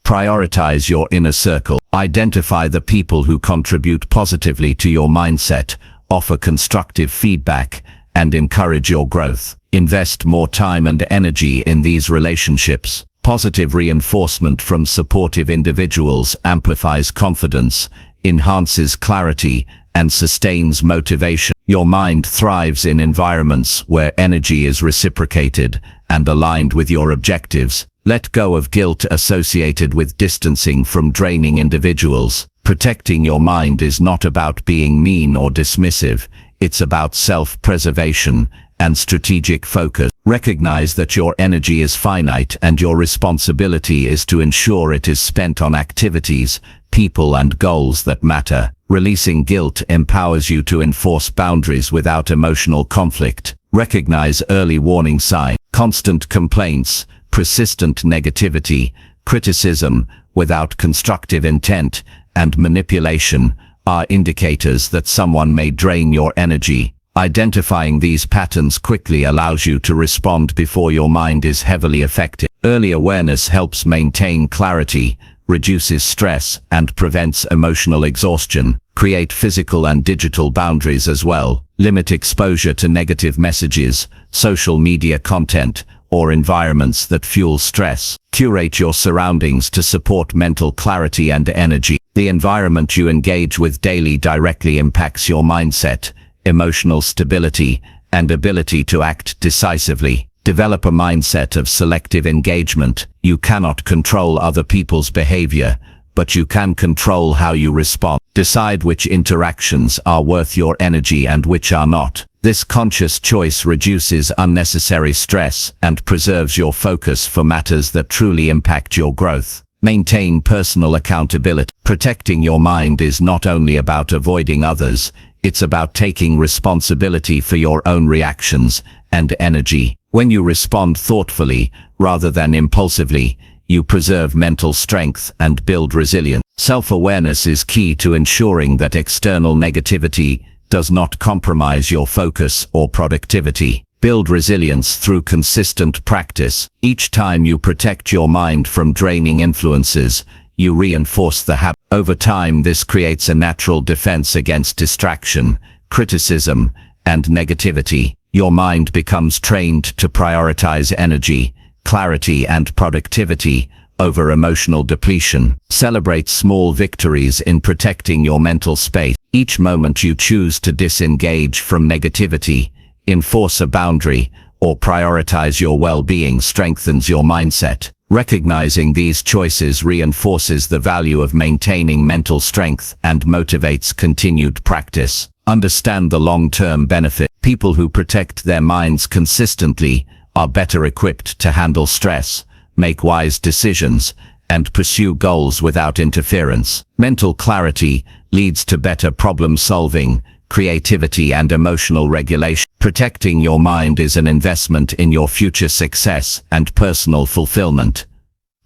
Prioritize your inner circle. Identify the people who contribute positively to your mindset, offer constructive feedback, and encourage your growth. Invest more time and energy in these relationships. Positive reinforcement from supportive individuals amplifies confidence, enhances clarity, and sustains motivation. Your mind thrives in environments where energy is reciprocated and aligned with your objectives. Let go of guilt associated with distancing from draining individuals. Protecting your mind is not about being mean or dismissive. It's about self-preservation and strategic focus. Recognize that your energy is finite and your responsibility is to ensure it is spent on activities, people, and goals that matter. Releasing guilt empowers you to enforce boundaries without emotional conflict. Recognize early warning signs. Constant complaints, persistent negativity, criticism without constructive intent, and manipulation are indicators that someone may drain your energy. Identifying these patterns quickly allows you to respond before your mind is heavily affected. Early awareness helps maintain clarity, reduces stress, and prevents emotional exhaustion. Create physical and digital boundaries as well. Limit exposure to negative messages, social media content, or environments that fuel stress. Curate your surroundings to support mental clarity and energy. The environment you engage with daily directly impacts your mindset, emotional stability, and ability to act decisively. Develop a mindset of selective engagement. You cannot control other people's behavior, but you can control how you respond. Decide which interactions are worth your energy and which are not. This conscious choice reduces unnecessary stress and preserves your focus for matters that truly impact your growth. Maintain personal accountability. Protecting your mind is not only about avoiding others, it's about taking responsibility for your own reactions and energy. When you respond thoughtfully, rather than impulsively, you preserve mental strength and build resilience. Self-awareness is key to ensuring that external negativity does not compromise your focus or productivity. Build resilience through consistent practice. Each time you protect your mind from draining influences, you reinforce the habit. Over time, this creates a natural defense against distraction, criticism, and negativity. Your mind becomes trained to prioritize energy, clarity, and productivity over emotional depletion. Celebrate small victories in protecting your mental space. Each moment you choose to disengage from negativity, enforce a boundary, or prioritize your well-being strengthens your mindset. Recognizing these choices reinforces the value of maintaining mental strength and motivates continued practice. Understand the long-term benefit. People who protect their minds consistently are better equipped to handle stress, make wise decisions, and pursue goals without interference. Mental clarity leads to better problem-solving, creativity, and emotional regulation. Protecting your mind is an investment in your future success and personal fulfillment.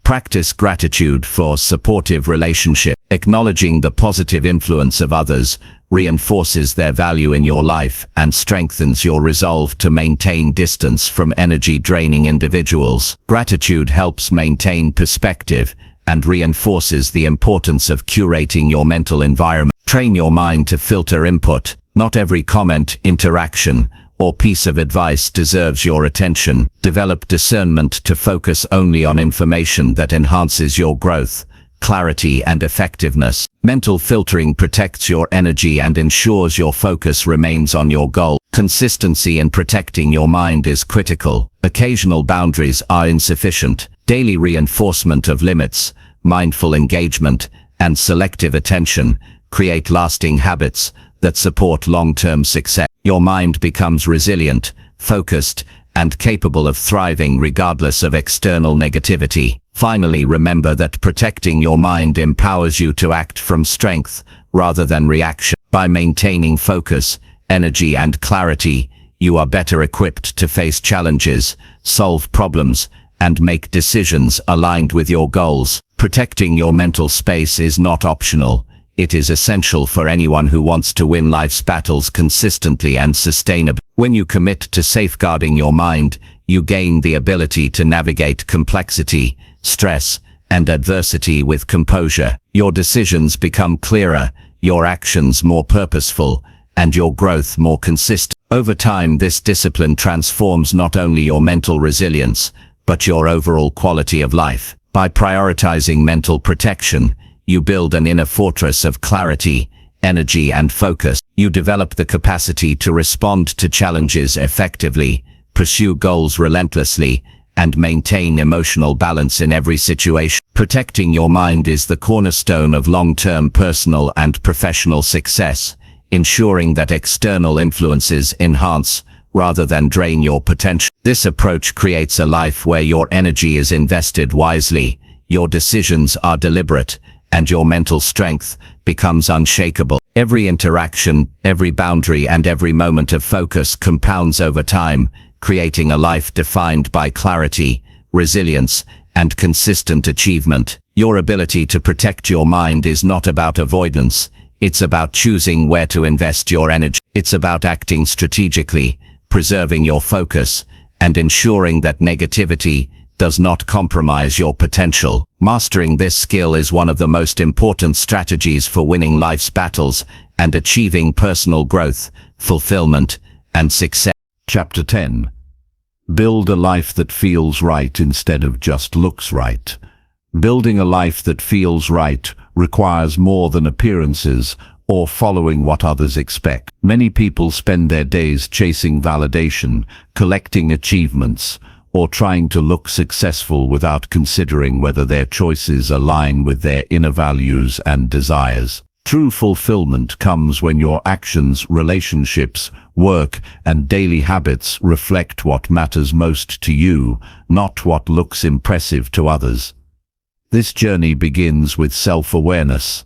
Practice gratitude for supportive relationships. Acknowledging the positive influence of others reinforces their value in your life and strengthens your resolve to maintain distance from energy-draining individuals. Gratitude helps maintain perspective and reinforces the importance of curating your mental environment. Train your mind to filter input. Not every comment, interaction, or piece of advice deserves your attention. Develop discernment to focus only on information that enhances your growth, clarity, and effectiveness. Mental filtering protects your energy and ensures your focus remains on your goal. Consistency in protecting your mind is critical. Occasional boundaries are insufficient. Daily reinforcement of limits, mindful engagement, and selective attention create lasting habits that support long-term success. Your mind becomes resilient, focused, and capable of thriving regardless of external negativity. Finally, remember that protecting your mind empowers you to act from strength rather than reaction. By maintaining focus, energy, and clarity, you are better equipped to face challenges, solve problems, and make decisions aligned with your goals. Protecting your mental space is not optional. It is essential for anyone who wants to win life's battles consistently and sustainably. When you commit to safeguarding your mind, you gain the ability to navigate complexity, stress, and adversity with composure. Your decisions become clearer, your actions more purposeful, and your growth more consistent. Over time, this discipline transforms not only your mental resilience, but your overall quality of life. By prioritizing mental protection, you build an inner fortress of clarity, energy, and focus. You develop the capacity to respond to challenges effectively, pursue goals relentlessly, and maintain emotional balance in every situation. Protecting your mind is the cornerstone of long-term personal and professional success, ensuring that external influences enhance rather than drain your potential. This approach creates a life where your energy is invested wisely, your decisions are deliberate, and your mental strength becomes unshakable. Every interaction, every boundary, and every moment of focus compounds over time, creating a life defined by clarity, resilience, and consistent achievement. Your ability to protect your mind is not about avoidance. It's about choosing where to invest your energy. It's about acting strategically, preserving your focus, and ensuring that negativity does not compromise your potential. Mastering this skill is one of the most important strategies for winning life's battles and achieving personal growth, fulfillment, and success. Chapter 10. Build a life that feels right instead of just looks right. Building a life that feels right requires more than appearances or following what others expect. Many people spend their days chasing validation, collecting achievements, or trying to look successful without considering whether their choices align with their inner values and desires. True fulfillment comes when your actions, relationships, work, and daily habits reflect what matters most to you, not what looks impressive to others. This journey begins with self-awareness.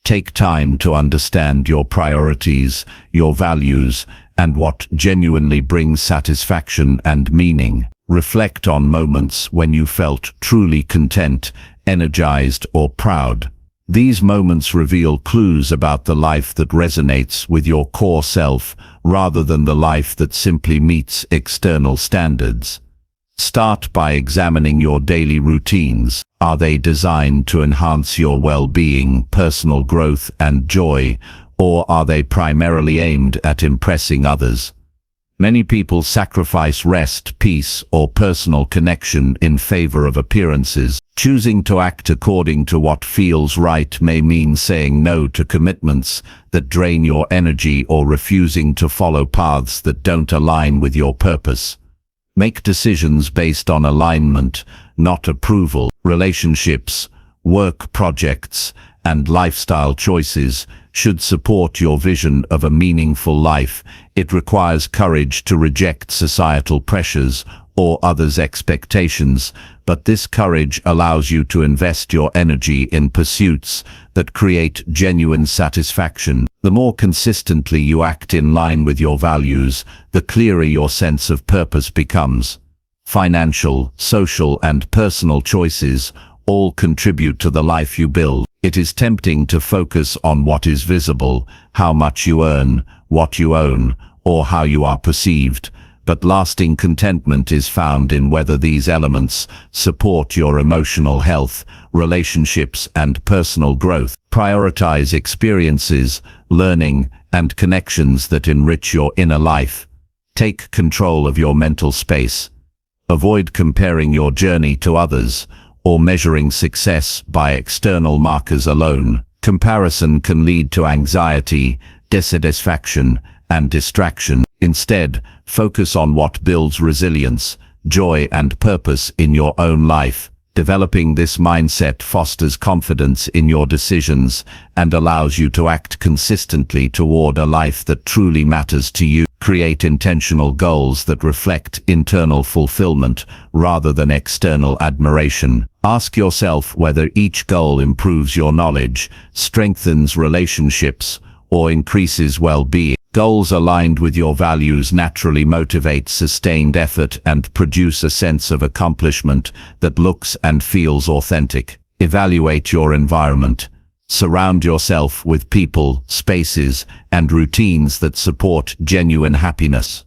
Take time to understand your priorities, your values, and what genuinely brings satisfaction and meaning. Reflect on moments when you felt truly content, energized, or proud. These moments reveal clues about the life that resonates with your core self, rather than the life that simply meets external standards. Start by examining your daily routines. Are they designed to enhance your well-being, personal growth, and joy, or are they primarily aimed at impressing others? Many people sacrifice rest, peace, or personal connection in favor of appearances. Choosing to act according to what feels right may mean saying no to commitments that drain your energy or refusing to follow paths that don't align with your purpose. Make decisions based on alignment, not approval. Relationships, work projects, and lifestyle choices should support your vision of a meaningful life. It requires courage to reject societal pressures or others' expectations, but this courage allows you to invest your energy in pursuits that create genuine satisfaction. The more consistently you act in line with your values, the clearer your sense of purpose becomes. Financial, social, and personal choices all contribute to the life you build. It is tempting to focus on what is visible, how much you earn, what you own, or how you are perceived. But lasting contentment is found in whether these elements support your emotional health, relationships, and personal growth. Prioritize experiences, learning, and connections that enrich your inner life. Take control of your mental space. Avoid comparing your journey to others, or measuring success by external markers alone. Comparison can lead to anxiety, dissatisfaction, and distraction. Instead, focus on what builds resilience, joy, and purpose in your own life. Developing this mindset fosters confidence in your decisions and allows you to act consistently toward a life that truly matters to you. Create intentional goals that reflect internal fulfillment rather than external admiration. Ask yourself whether each goal improves your knowledge, strengthens relationships, or increases well-being. Goals aligned with your values naturally motivate sustained effort and produce a sense of accomplishment that looks and feels authentic. Evaluate your environment. Surround yourself with people, spaces, and routines that support genuine happiness.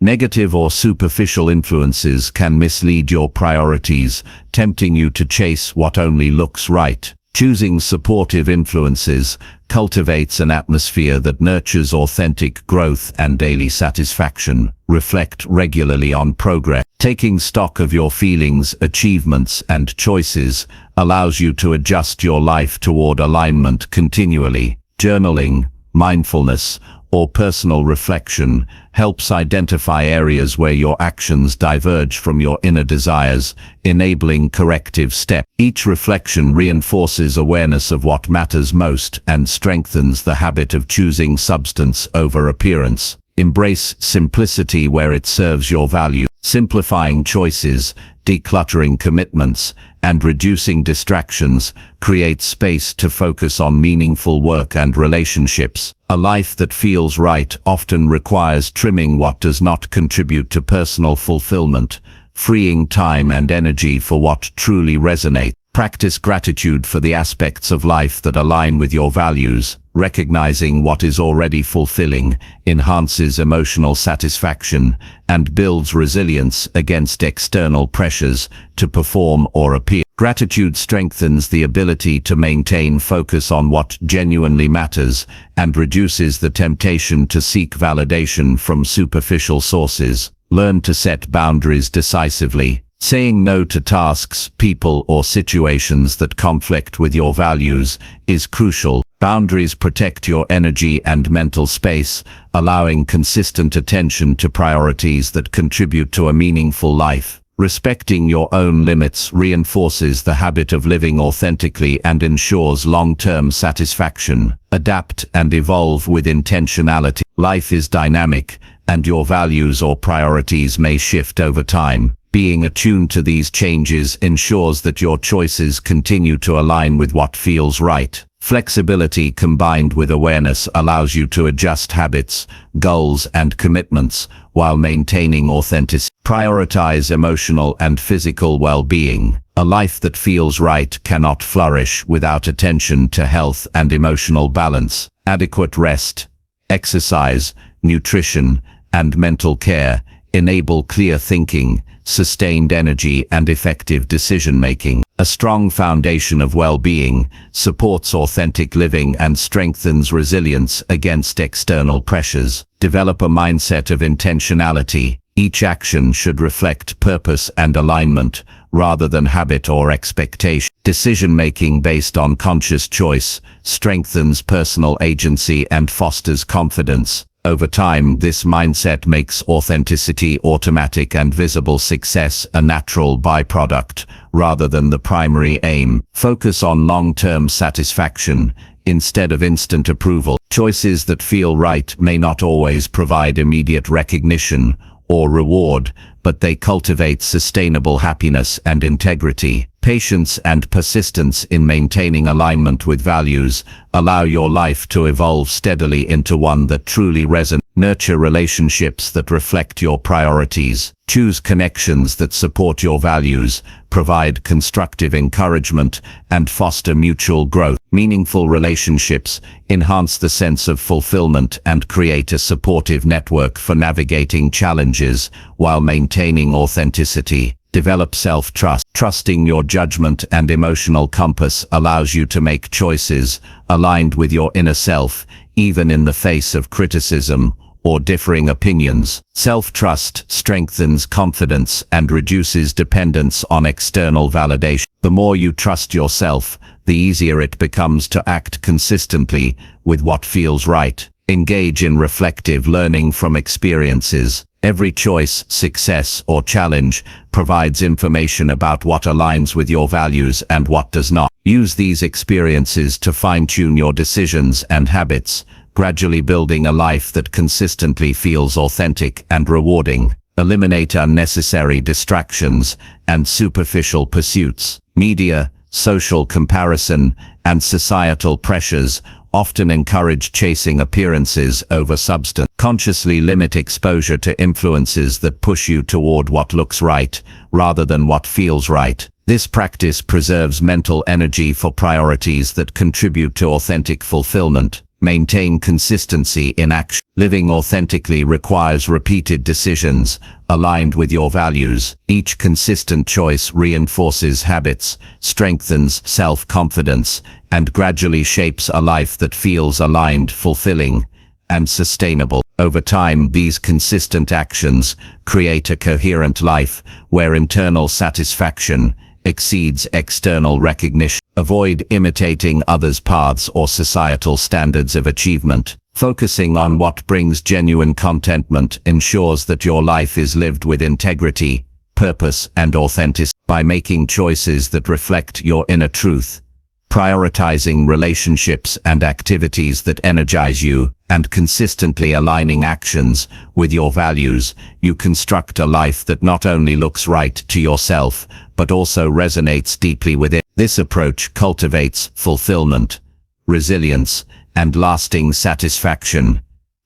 Negative or superficial influences can mislead your priorities, tempting you to chase what only looks right. Choosing supportive influences cultivates an atmosphere that nurtures authentic growth and daily satisfaction. Reflect regularly on progress. Taking stock of your feelings, achievements, and choices allows you to adjust your life toward alignment continually. Journaling, mindfulness, or personal reflection helps identify areas where your actions diverge from your inner desires, enabling corrective steps. Each reflection reinforces awareness of what matters most and strengthens the habit of choosing substance over appearance. Embrace simplicity where it serves your value. Simplifying choices, decluttering commitments, and reducing distractions creates space to focus on meaningful work and relationships. A life that feels right often requires trimming what does not contribute to personal fulfillment, freeing time and energy for what truly resonates. Practice gratitude for the aspects of life that align with your values. Recognizing what is already fulfilling enhances emotional satisfaction and builds resilience against external pressures to perform or appear. Gratitude strengthens the ability to maintain focus on what genuinely matters and reduces the temptation to seek validation from superficial sources. Learn to set boundaries decisively. Saying no to tasks, people, or situations that conflict with your values is crucial. Boundaries protect your energy and mental space, allowing consistent attention to priorities that contribute to a meaningful life. Respecting your own limits reinforces the habit of living authentically and ensures long-term satisfaction. Adapt and evolve with intentionality. Life is dynamic, and your values or priorities may shift over time. Being attuned to these changes ensures that your choices continue to align with what feels right. Flexibility combined with awareness allows you to adjust habits, goals, and commitments while maintaining authenticity. Prioritize emotional and physical well-being. A life that feels right cannot flourish without attention to health and emotional balance. Adequate rest, exercise, nutrition, and mental care enable clear thinking, sustained energy, and effective decision-making. A strong foundation of well-being supports authentic living and strengthens resilience against external pressures. Develop a mindset of intentionality. Each action should reflect purpose and alignment, rather than habit or expectation. Decision-making based on conscious choice strengthens personal agency and fosters confidence. Over time, this mindset makes authenticity automatic and visible success a natural byproduct, rather than the primary aim. Focus on long-term satisfaction instead of instant approval. Choices that feel right may not always provide immediate recognition or reward, but they cultivate sustainable happiness and integrity. Patience and persistence in maintaining alignment with values allow your life to evolve steadily into one that truly resonates. Nurture relationships that reflect your priorities. Choose connections that support your values, provide constructive encouragement, and foster mutual growth. Meaningful relationships enhance the sense of fulfillment and create a supportive network for navigating challenges while maintaining authenticity. Develop self-trust. Trusting your judgment and emotional compass allows you to make choices aligned with your inner self, even in the face of criticism or differing opinions. Self-trust strengthens confidence and reduces dependence on external validation. The more you trust yourself, the easier it becomes to act consistently with what feels right. Engage in reflective learning from experiences. Every choice, success, or challenge provides information about what aligns with your values and what does not. Use these experiences to fine-tune your decisions and habits, gradually building a life that consistently feels authentic and rewarding. Eliminate unnecessary distractions and superficial pursuits. Media, social comparison, and societal pressures often encourage chasing appearances over substance. Consciously limit exposure to influences that push you toward what looks right, rather than what feels right. This practice preserves mental energy for priorities that contribute to authentic fulfillment. Maintain consistency in action. Living authentically requires repeated decisions aligned with your values. Each consistent choice reinforces habits, strengthens self-confidence, and gradually shapes a life that feels aligned, fulfilling, and sustainable. Over time, these consistent actions create a coherent life where internal satisfaction exceeds external recognition. Avoid imitating others' paths or societal standards of achievement. Focusing on what brings genuine contentment ensures that your life is lived with integrity, purpose, and authenticity. By making choices that reflect your inner truth, prioritizing relationships and activities that energize you, and consistently aligning actions with your values, you construct a life that not only looks right to yourself, but also resonates deeply with it. This approach cultivates fulfillment, resilience, and lasting satisfaction,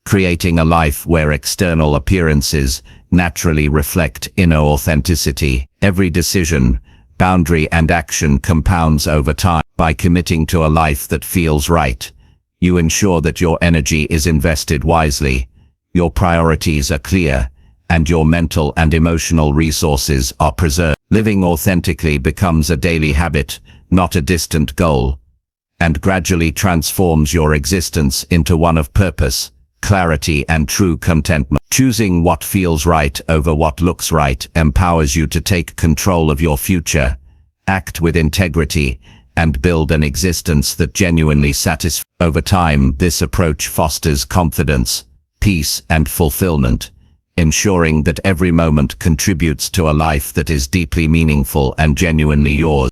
creating a life where external appearances naturally reflect inner authenticity. Every decision, Boundary and action compounds over time. By committing to a life that feels right, you ensure that your energy is invested wisely, your priorities are clear, and your mental and emotional resources are preserved. Living authentically becomes a daily habit, not a distant goal, and gradually transforms your existence into one of purpose, clarity, and true contentment. Choosing what feels right over what looks right empowers you to take control of your future, act with integrity, and build an existence that genuinely satisfies. Over time, this approach fosters confidence, peace, and fulfillment, ensuring that every moment contributes to a life that is deeply meaningful and genuinely yours.